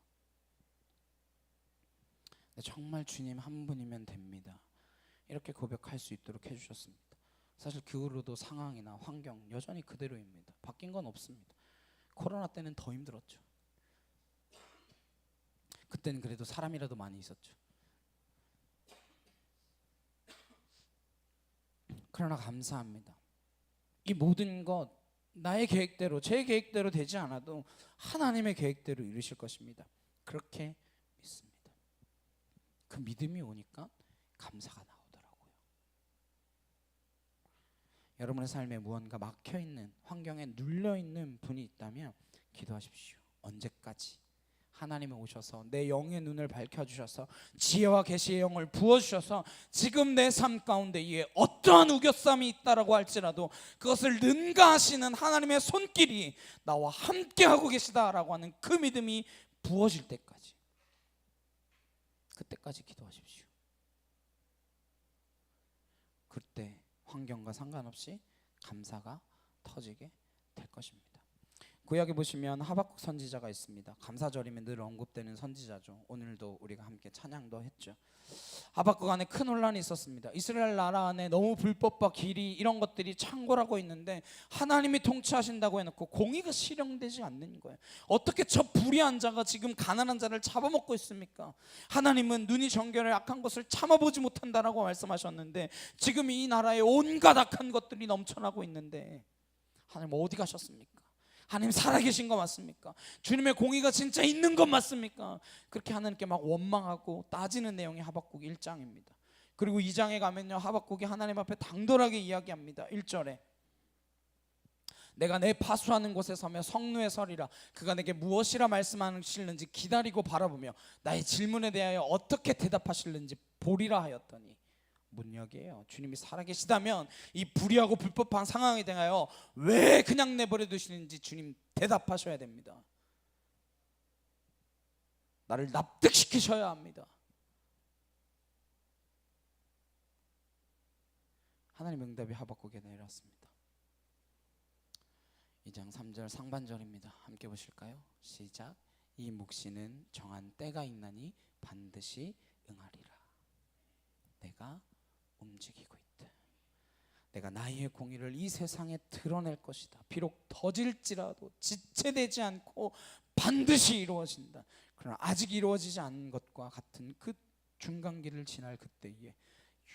근데 정말 주님 한 분이면 됩니다, 이렇게 고백할 수 있도록 해주셨습니다. 사실 그 후로도 상황이나 환경 여전히 그대로입니다. 바뀐 건 없습니다. 코로나 때는 더 힘들었죠. 그때는 그래도 사람이라도 많이 있었죠. 그러나 감사합니다. 이 모든 것 나의 계획대로, 제 계획대로 되지 않아도 하나님의 계획대로 이루실 것입니다. 그렇게 믿습니다. 그 믿음이 오니까 감사가 나오더라고요. 여러분의 삶에 무언가 막혀있는, 환경에 눌려있는 분이 있다면 기도하십시오. 언제까지? 하나님이 오셔서 내 영의 눈을 밝혀주셔서 지혜와 계시의 영을 부어주셔서 지금 내 삶 가운데 에 어떠한 우겨쌈이 있다라고 할지라도 그것을 능가하시는 하나님의 손길이 나와 함께하고 계시다라고 하는 그 믿음이 부어질 때까지, 그때까지 기도하십시오. 그때 환경과 상관없이 감사가 터지게 될 것입니다. 구약에 보시면 하박국 선지자가 있습니다. 감사절이면 늘 언급되는 선지자죠. 오늘도 우리가 함께 찬양도 했죠. 하박국 안에 큰 혼란이 있었습니다. 이스라엘 나라 안에 너무 불법과 기리 이런 것들이 창궐하고 있는데 하나님이 통치하신다고 해놓고 공의가 실현되지 않는 거예요. 어떻게 저 불의한 자가 지금 가난한 자를 잡아먹고 있습니까? 하나님은 눈이 정결해 악한 것을 참아보지 못한다라고 말씀하셨는데 지금 이 나라에 온갖 악한 것들이 넘쳐나고 있는데 하나님 어디 가셨습니까? 하나님 살아계신 거 맞습니까? 주님의 공의가 진짜 있는 것 맞습니까? 그렇게 하나님께 막 원망하고 따지는 내용이 하박국 1장입니다. 그리고 2장에 가면요, 하박국이 하나님 앞에 당돌하게 이야기합니다. 1절에 내가 내 파수하는 곳에 서며 성루에 서리라. 그가 내게 무엇이라 말씀하실는지 기다리고 바라보며 나의 질문에 대하여 어떻게 대답하실는지 보리라 하였더니, 문역이에요. 주님이 살아계시다면 이 불의하고 불법한 상황에 대하여 왜 그냥 내버려 두시는지 주님 대답하셔야 됩니다. 나를 납득시키셔야 합니다. 하나님 응답이 하박국에 내렸습니다. 2장 3절 상반절입니다. 함께 보실까요? 시작. 이 묵시는 정한 때가 있나니 반드시 응하리라. 내가 움직이고 있다. 내가 나의 공의를 이 세상에 드러낼 것이다. 비록 더딜지라도 지체되지 않고 반드시 이루어진다. 그러나 아직 이루어지지 않은 것과 같은 그 중간기를 지날 그때에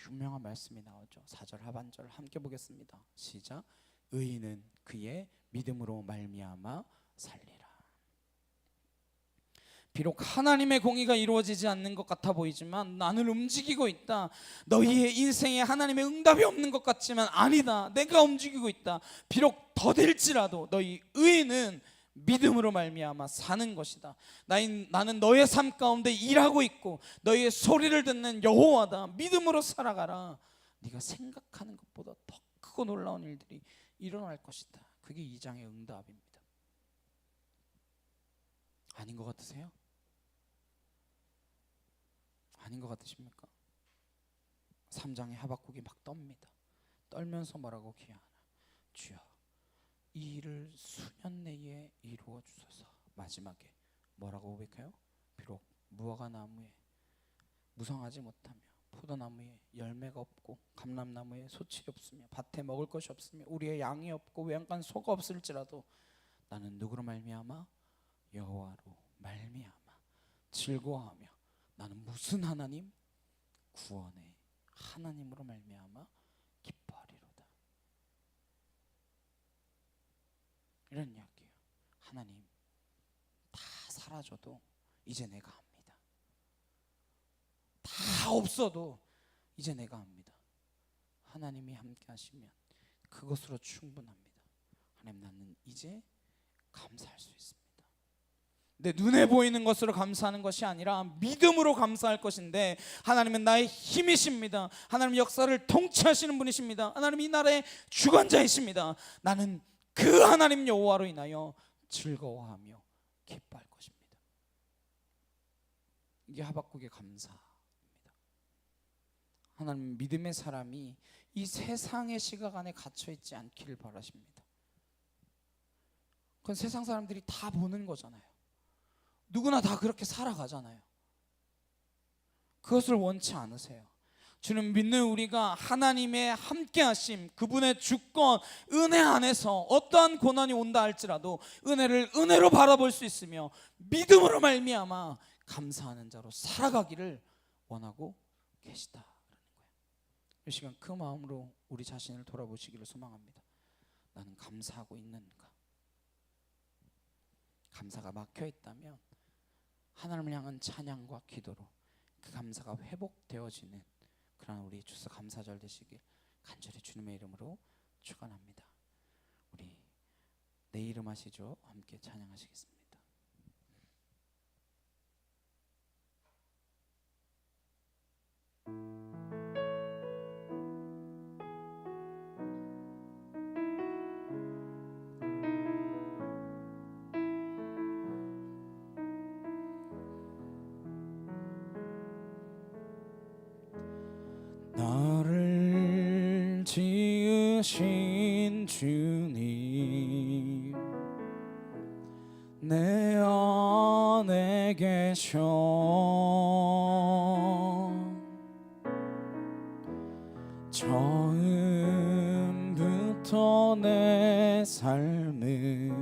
유명한 말씀이 나오죠. 4절 하반절 함께 보겠습니다. 시작. 의인은 그의 믿음으로 말미암아 살리라. 비록 하나님의 공의가 이루어지지 않는 것 같아 보이지만 나는 움직이고 있다. 너희의 인생에 하나님의 응답이 없는 것 같지만 아니다. 내가 움직이고 있다. 비록 더딜지라도 너희 의인은 믿음으로 말미암아 사는 것이다. 나는 너의 삶 가운데 일하고 있고 너희의 소리를 듣는 여호와다. 믿음으로 살아가라. 네가 생각하는 것보다 더 크고 놀라운 일들이 일어날 것이다. 그게 2장의 응답입니다. 아닌 것 같으세요? 아닌 것 같으십니까? 3장의 하박국이 막 떱니다. 떨면서 뭐라고 기하나? 주여, 이 일을 수년 내에 이루어 주소서. 마지막에 뭐라고 고백해요? 비록 무화과 나무에 무성하지 못하며 포도나무에 열매가 없고 감람나무에 소출이 없으며 밭에 먹을 것이 없으며 우리의 양이 없고 외양간 소가 없을지라도 나는 누구로 말미암아? 여호와로 말미암아 즐거워하며 나는 무슨 하나님? 구원의 하나님으로 말미암아 기뻐하리로다. 이런 이야기예요. 하나님, 다 사라져도 이제 내가 합니다. 다 없어도 이제 내가 합니다. 하나님이 함께 하시면 그것으로 충분합니다. 하나님, 나는 이제 감사할 수 있습니다. 내 눈에 보이는 것으로 감사하는 것이 아니라 믿음으로 감사할 것인데, 하나님은 나의 힘이십니다. 하나님 역사를 통치하시는 분이십니다. 하나님 이 나라의 주관자이십니다. 나는 그 하나님 여호와로 인하여 즐거워하며 기뻐할 것입니다. 이게 하박국의 감사입니다. 하나님, 믿음의 사람이 이 세상의 시각 안에 갇혀 있지 않기를 바라십니다. 그건 세상 사람들이 다 보는 거잖아요. 누구나 다 그렇게 살아가잖아요. 그것을 원치 않으세요. 주는 믿는 우리가 하나님의 함께하심, 그분의 주권, 은혜 안에서 어떠한 고난이 온다 할지라도 은혜를 은혜로 바라볼 수 있으며 믿음으로 말미암아 감사하는 자로 살아가기를 원하고 계시다라는 거예요. 이 시간 그 마음으로 우리 자신을 돌아보시기를 소망합니다. 나는 감사하고 있는가? 감사가 막혀 있다면 하나님을 향한 찬양과 기도로 그 감사가 회복되어지는 그러나 우리 주서 감사절 되시길 간절히 주님의 이름으로 축원합니다. 우리 내 이름 하시죠. 함께 찬양하시겠습니다. 나를 지으신 주님, 내 안에 계셔 처음부터 내 삶은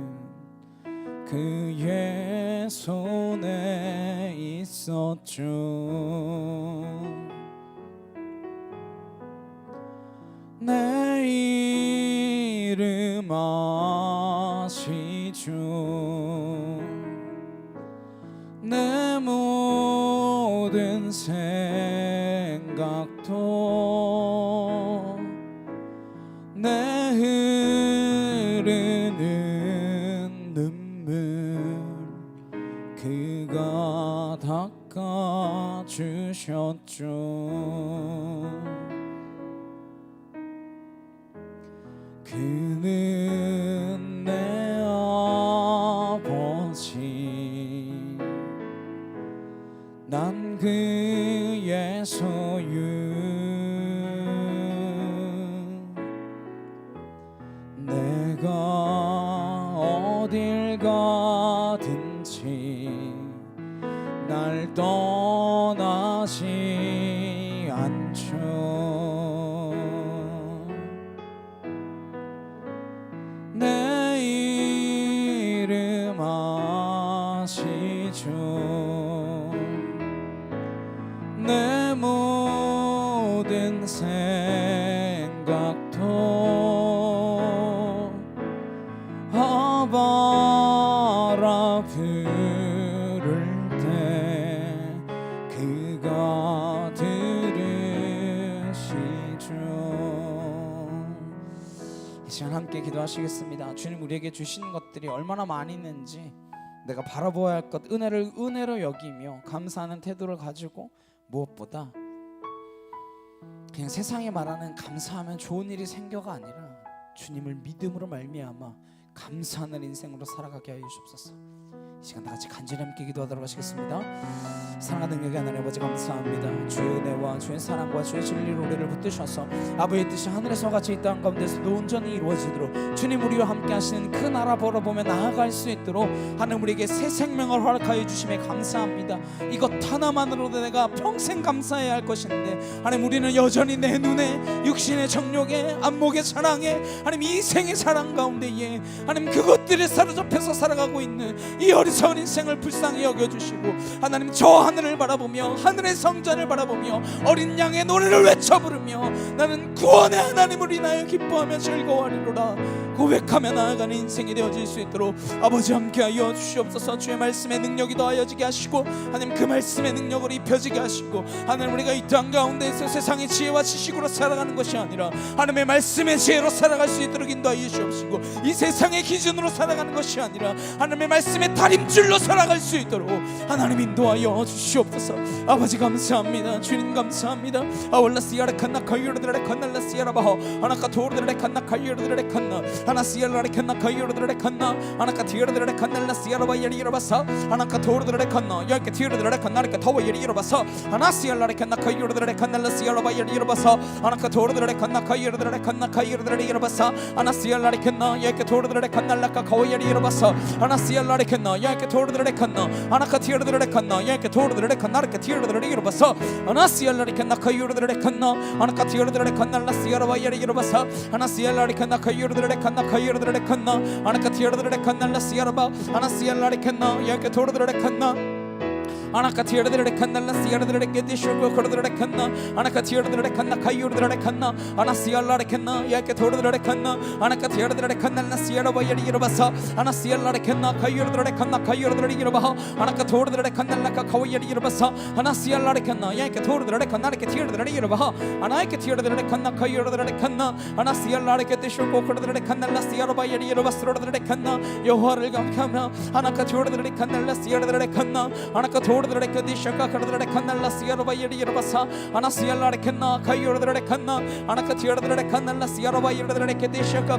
그의 손에 있었죠. 내 이름 아시죠. 내 모든 생각도 내 흐르는 눈물 그가 닦아주셨죠. 그는 내 아버지, 난 그의 소유. 내가 어딜 가든지 날 떠나지 않죠. 내 이름 아시죠. 내 모든 모든 생각도 아바라 부를 때 그가 들으시죠. 이 시간 함께 기도하시겠습니다. 주님, 우리에게 주신 것들이 얼마나 많이 있는지 내가 바라보아야 할 것, 은혜를 은혜로 여기며 감사하는 태도를 가지고 무엇보다 그냥 세상에 말하는 감사하면 좋은 일이 생겨가 아니라 주님을 믿음으로 말미암아 감사하는 인생으로 살아가게 하여 주옵소서. 이 시간 다 같이 간절히 함께 기도하도록 하시겠습니다. 사랑하는 능력의 하나님 아버지, 감사합니다. 주의 은혜와 주의 사랑과 주의 진리로 우리를 붙드셔서 아버지의 뜻이 하늘에서 같이 이 땅 가운데서도 온전히 이루어지도록 주님, 우리와 함께 하시는 그 나라 바라보며 나아갈 수 있도록 하나님 우리에게 새 생명을 허락하여 주심에 감사합니다. 이것 하나만으로도 내가 평생 감사해야 할 것인데 하나님, 우리는 여전히 내 눈에 육신의 정욕에 안목의 사랑에 하나님 이생의 사랑 가운데에 하나님 그것들에 사로잡혀서 살아가고 있는 이 어리석은 인생을 불쌍히 여겨주시고 하나님, 저 하늘을 바라보며 하늘의 성전을 바라보며 어린 양의 노래를 외쳐 부르며 나는 구원의 하나님을 인하여 기뻐하며 즐거워하리로라 고백하며 나아가는 인생이 되어질 수 있도록 아버지 함께하여 주시옵소서. 주의 말씀의 능력이 더하여지게 하시고 하나님 그 말씀의 능력을 입혀지게 하시고 하나님, 우리가 이 땅 가운데에서 세상의 지혜와 지식으로 살아가는 것이 아니라 하나님의 말씀의 지혜로 살아갈 수 있도록 인도하여 주시옵시고, 이 세상의 기준으로 살아가는 것이 아니라 하나님의 말씀의 다림줄로 살아갈 수 있도록 하나님 인도하여 주시옵소서. 아버지 감사합니다. 주님 감사합니다. 아월라시아라 칸나 카이르드레 칸날라시아라바호 아나카 도르드레 칸나 카이르드레 칸나 하나시아라레 칸나 카이르드레 칸나 아나카 티르드레 칸날라시아라바 예리라바사 아나카 도르드레 칸나 야케 티르드레 칸나레 타워 예리라바사 하나시아라레 칸나 카이르드레 칸날라시아라바 예리라바사 아나카 도르드레 칸나 카이르드레 칸나 카이르드레 예리라바사 하나시아라레 칸나 야케 도르드레 칸날라카 카워 예리라바사 하나시아라레 칸나 야케 도르드레 칸나 아나카 티르드레 칸나 야케 도르드레 칸나레 티르드레 예리라바사 하나시아라레 칸나 카이르드레 칸나 아나카 티르드레 칸날라시아라바 예리라바사 하나시아라레 칸나 카이르드레 칸나 카이르드레 칸나 아나카 티르드레 칸날라시아라바 하나시아라레 칸나 야케 도르드레 칸나 아나카 티르드레 칸날라 시아르드레 게디쇼고 코르드레 칸나 아나카 티르드레 칸나 카이르드레 칸나 아나시알라레 칸나 야케 도르드레 칸나 아나카 티르드레 칸날라 시아라바 예리라바사 아나시알라레 칸나 카이르드레 칸나 카이르드레 예리라바하 아나카 도르드레 칸날라카 카와 예리라바사 아나시알라레 칸나 야케 도르드레 칸나레 티르드레 예리라바하 아나케 티르드레 칸나 카이르드레 칸나 아나시알라레 게디쇼고 코르드레 칸날라 시아라바 예리라바스로드레 칸나 여호와를 감사하며 아나카 도르드레 칸날라 시아르드레 칸나 아나카 도르드레 게디쇼가 코르드레 칸날라 시아라바 예리라바사 아나시알라레 칸나 카이르드레 칸나 아나카 티르드레 칸날라 시아라바 예리드레 게디쇼가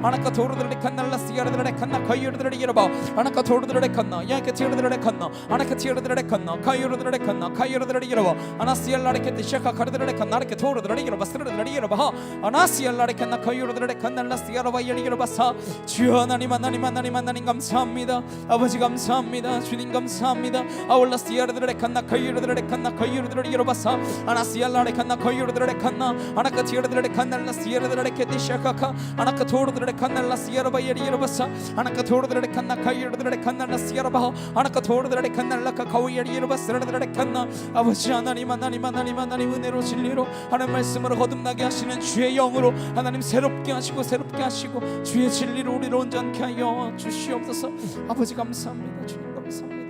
아나카 도르드레 칸날라 시아르드레 칸나 카이르드레 예리바 아나카 도르드레 칸나 야케 티르드레 칸나 아나카 티르드레 칸나 카이르드레 칸나 카이르드레 예리바 아나시알라레 게디쇼가 코르드레 칸나레 도르드레 예리바 스르드레 예리바 아나시알라레 칸나 카이르드레 칸날라 시아라바 예리라바사 주여 하나님 하나님 하나님 하나님 감사합니다. 아버지 감사합니다. 주님 감사합니다. 아울라 시아르드레 칸나 카이르드레 칸나 카이르드레 예리바사 아나시알라레 칸나 카이르드레 칸나 아나카 티르드레 칸날라 시아르드레 게디쇼가 아나카 도르드레 칸날라 시아라바 예리라바사 아나카 도르드레 칸나 카이르드레 칸날라 시아라바 아나카 도르드레 칸날라카 카와 예리라바스르드레 칸나 아버지 하나님 하나님 하나님 하나님 은혜로 진리로 하나님 말씀으로 거듭나게 하시는 주의 영으로 하나님 새롭게 하시고 새롭게 하시고 주의 진리로 우리를 온전케 하여 주시옵소서. 아버지 감사합니다. 주님 감사합니다.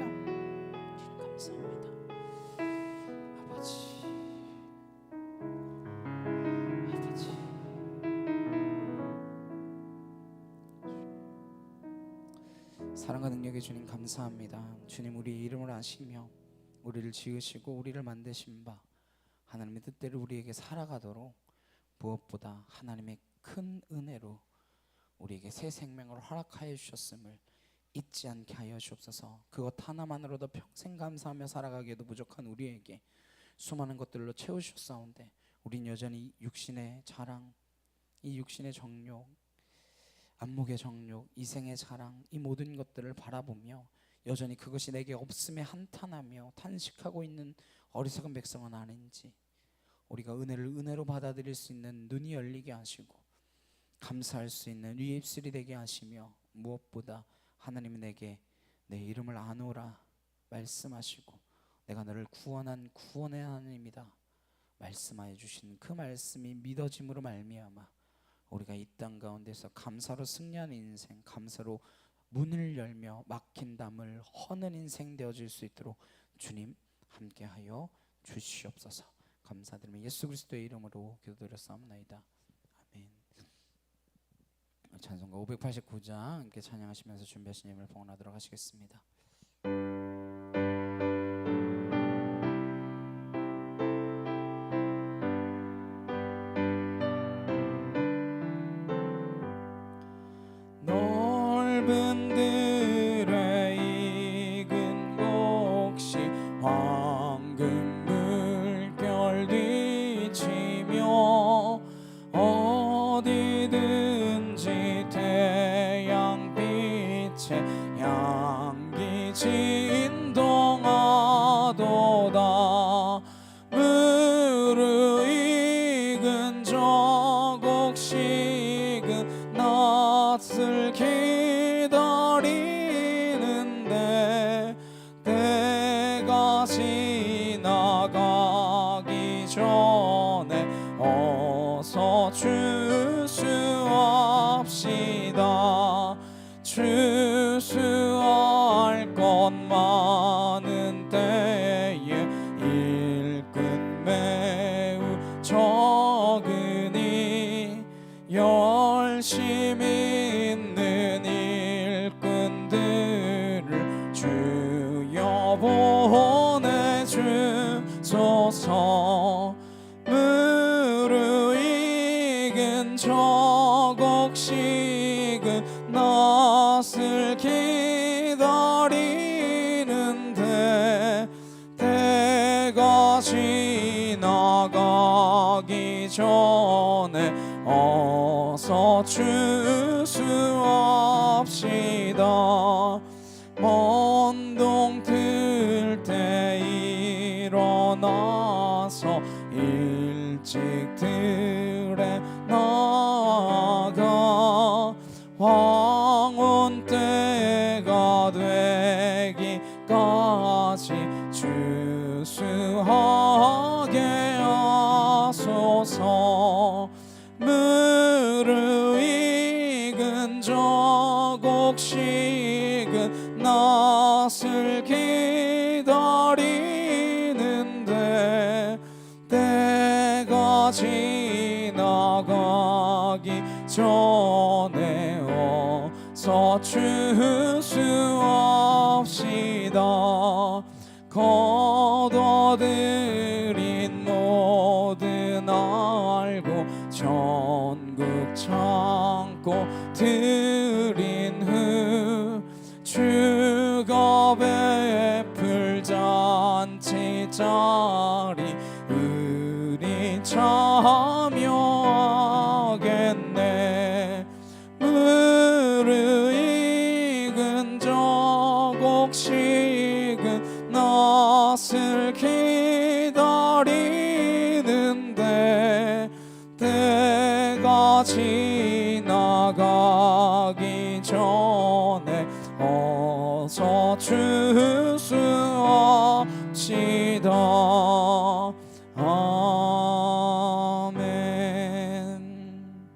사랑과 능력의 주님 감사합니다. 주님, 우리 이름을 아시며 우리를 지으시고 우리를 만드신 바 하나님의 뜻대로 우리에게 살아가도록 무엇보다 하나님의 큰 은혜로 우리에게 새 생명을 허락하여 주셨음을 잊지 않게 하여 주옵소서. 그것 하나만으로도 평생 감사하며 살아가기에도 부족한 우리에게 수많은 것들로 채우셨사온데 우린 여전히 육신의 자랑, 이 육신의 정욕, 안목의 정욕, 이생의 자랑, 이 모든 것들을 바라보며 여전히 그것이 내게 없음에 한탄하며 탄식하고 있는 어리석은 백성은 아닌지 우리가 은혜를 은혜로 받아들일 수 있는 눈이 열리게 하시고 감사할 수 있는 위의 입술이 되게 하시며 무엇보다 하나님이 내게 내 이름을 아노라 말씀하시고 내가 너를 구원한 구원의 하나님이다 말씀하여 주신 그 말씀이 믿어짐으로 말미암아 우리가 이 땅 가운데서 감사로 승리하는 인생, 감사로 문을 열며 막힌 담을 허는 인생 되어질 수 있도록 주님 함께하여 주시옵소서. 감사드리며 예수 그리스도의 이름으로 기도드렸사옵나이다. 아멘. 찬송가 589장 함께 찬양하시면서 준비하신 예물을 봉헌하도록 하시겠습니다. 넓은 들의 익은 곡식 황금 물결 뒤치며 어디든지 태양빛에 향기 진동하도다. 무르익은 저 곡식은 낯을 기다리는데 때가 지나가기 전에 어서 추수합시다. 추수할 것 많은 때에 일꾼 매우 적으니 열심히 있는 일꾼들을 주여 보내주소서. 무르익은 저 곡식은 낯을 기다리는데 때가 지나가기 전에 어서 추수합시다. 먼 동 틀 때 일어나서 일찍 들에 나가 황혼 때가 되기까지 추수하게 하소서. 무르익은 저 곡식은 낯을 기다리는데 때가 지나가기 전에 어서 추수합시다. 거둬들인 모든 알고 전국 창고 들인 후 주가 베풀 잔치 자리 우리 참여하겠네. 무르익은 저 곡식은 낯을 기다리는데 때가 지나가기 전에 어서 추수합시다. 아멘.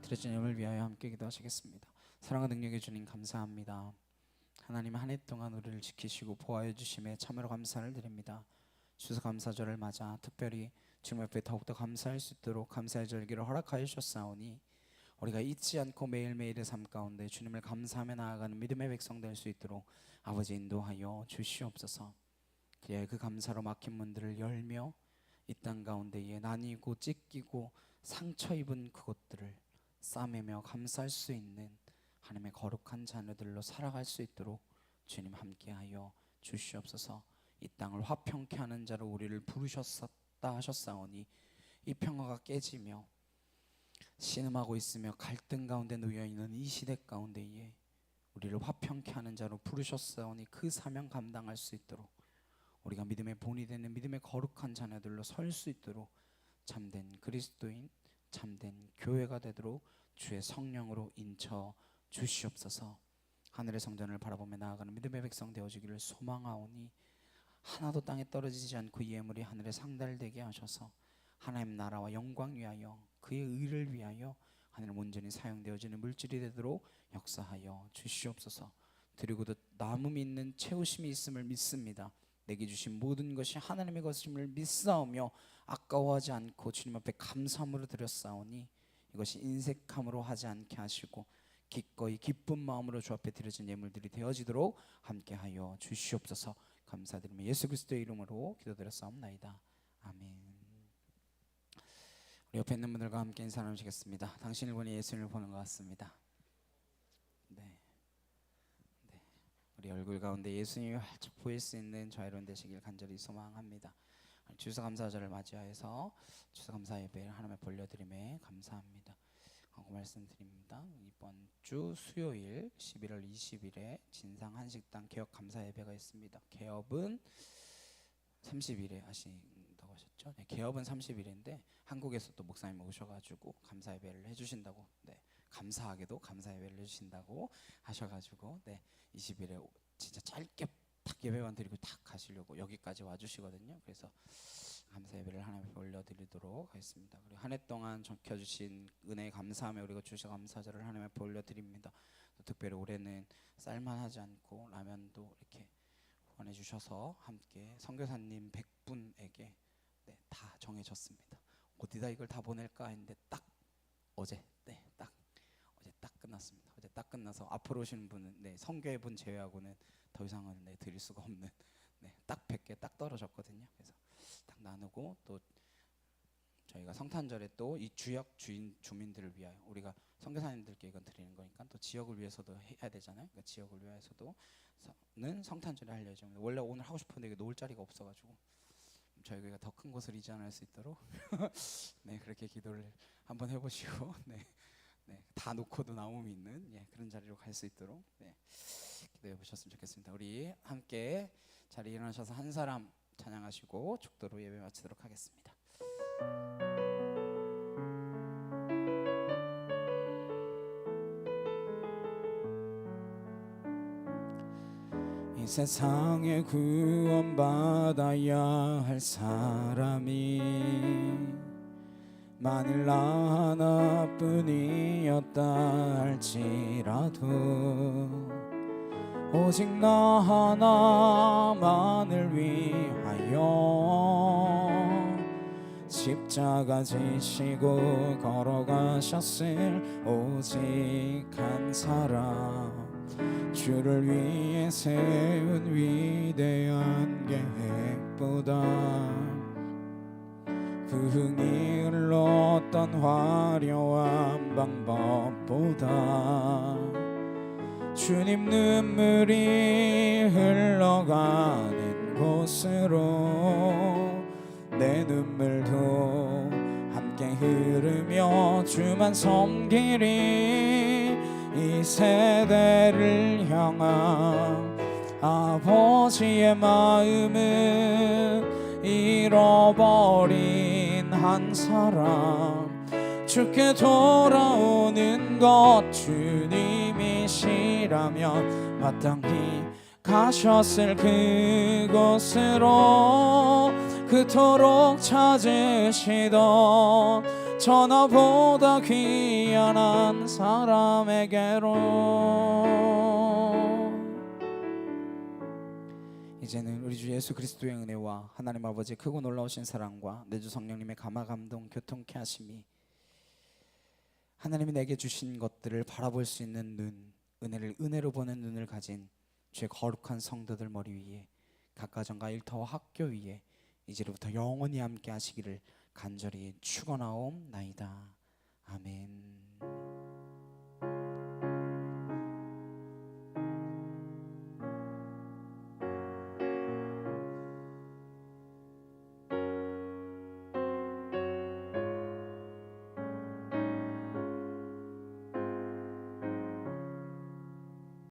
드려진 예물을 위하여 함께 기도하시겠습니다. 사랑과 능력의 주님 감사합니다. 하나님 한 해 동안 우리를 지키시고 보호해 주심에 참으로 감사를 드립니다. 추수감사절을 맞아 특별히 주님 앞에 더욱더 감사할 수 있도록 감사의 절기를 허락하여 주셨사오니 우리가 잊지 않고 매일매일의 삶 가운데 주님을 감사하며 나아가는 믿음의 백성 될 수 있도록 아버지 인도하여 주시옵소서. 그리하여 그 감사로 막힌 문들을 열며 이 땅 가운데에 나뉘고 찢기고 상처 입은 그곳들을 싸매며 감사할 수 있는 하나님의 거룩한 자녀들로 살아갈 수 있도록 주님 함께하여 주시옵소서. 이 땅을 화평케 하는 자로 우리를 부르셨다 하셨사오니 이 평화가 깨지며 신음하고 있으며 갈등 가운데 놓여있는 이 시대 가운데에 우리를 화평케 하는 자로 부르셨사오니 그 사명 감당할 수 있도록 우리가 믿음의 본이 되는 믿음의 거룩한 자녀들로 설 수 있도록 참된 그리스도인 참된 교회가 되도록 주의 성령으로 인쳐 주시옵소서. 하늘의 성전을 바라보며 나아가는 믿음의 백성 되어지기를 소망하오니 하나도 땅에 떨어지지 않고 이 예물이 하늘에 상달되게 하셔서 하나님 나라와 영광 위하여 그의 의를 위하여 하늘 온전히 사용되어지는 물질이 되도록 역사하여 주시옵소서. 드리고도 남음이 있는 채우심이 있음을 믿습니다. 내게 주신 모든 것이 하나님의 것임을 믿사오며 아까워하지 않고 주님 앞에 감사함으로 드렸사오니 이것이 인색함으로 하지 않게 하시고 기꺼이 기쁜 마음으로 주 앞에 드려진 예물들이 되어지도록 함께하여 주시옵소서. 감사드리며 예수 그리스도의 이름으로 기도드렸사옵나이다. 아멘. 우리 옆에 있는 분들과 함께 인사 나누시겠습니다. 당신을 보니 예수님을 보는 것 같습니다. 네. 우리 얼굴 가운데 예수님이 활짝 보일 수 있는 자유로운 되시길 간절히 소망합니다. 추수감사절을 맞이하여서 추수감사 예배를 하나님의 돌려드림에 감사합니다. 하고 말씀드립니다. 이번 주 수요일 11월 20일에 진상 한식당 개업 감사 예배가 있습니다. 개업은 30일에 하신다고 하셨죠? 네, 개업은 30일인데 한국에서 또 목사님 오셔가지고 감사 예배를 해주신다고, 네, 감사하게도 감사 예배를 해주신다고 하셔가지고, 네, 20일에 진짜 짧게 딱 예배만 드리고 딱 가시려고 여기까지 와주시거든요. 그래서 감사 예배를 하나님께 올려드리도록 하겠습니다. 그리고 한 해 동안 적혀주신 은혜에 감사하며 우리가 주시 감사절을 하나님 앞에 올려드립니다. 또 특별히 올해는 쌀만 하지 않고 라면도 이렇게 후원해 주셔서 함께 선교사님 100분에게 네, 다 정해졌습니다. 어디다 이걸 다 보낼까 했는데 딱 어제 딱 끝났습니다. 어제 딱 끝나서 앞으로 오시는 분은 네, 선교회 분 제외하고는 더 이상은 네, 드릴 수가 없는 네, 딱 100개 딱 떨어졌거든요. 그래서 딱 나누고 또 저희가 성탄절에 또 이 주역 주민들을 위하여 우리가 선교사님들께 이건 드리는 거니까 또 지역을 위해서도 해야 되잖아요. 그러니까 지역을 위해서도 는 성탄절에 할 예정입니다. 원래 오늘 하고 싶었는데 이게 놓을 자리가 없어가지고 저희가 더 큰 곳을 이전할 수 있도록 네, 그렇게 기도를 한번 해보시고 네, 다 놓고도 나옴이 있는 그런 자리로 갈 수 있도록 기도해 보셨으면 좋겠습니다. 우리 함께 자리에 일어나셔서 한 사람 찬양하시고 축도로 예배 마치도록 하겠습니다. 이 세상에 구원받아야 할 사람이 만일 나 하나뿐이었다 할지라도 오직 나 하나만을 위하여 십자가 지시고 걸어가셨을 오직 한 사람 주를 위해 세운 위대한 계획보다 그 흥이 흘렀던 화려한 방법보다 주님 눈물이 흘러가는 곳으로 내 눈물도 함께 흐르며 주만 섬기리. 이 세대를 향한 아버지의 마음은 잃어버린 한 사람 주께 돌아오는 것 주님이시라면 마땅히 가셨을 그곳으로 그토록 찾으시던 전화보다 귀한 한 사람에게로. 이제는 우리 주 예수 그리스도의 은혜와 하나님 아버지의 크고 놀라우신 사랑과 내 주 성령님의 감화 감동 교통케 하심이 하나님이 내게 주신 것들을 바라볼 수 있는 눈, 은혜를 은혜로 보는 눈을 가진 주의 거룩한 성도들 머리 위에 각 가정과 일터와 학교 위에 이제로부터 영원히 함께 하시기를 간절히 축원하옵나이다. 아멘.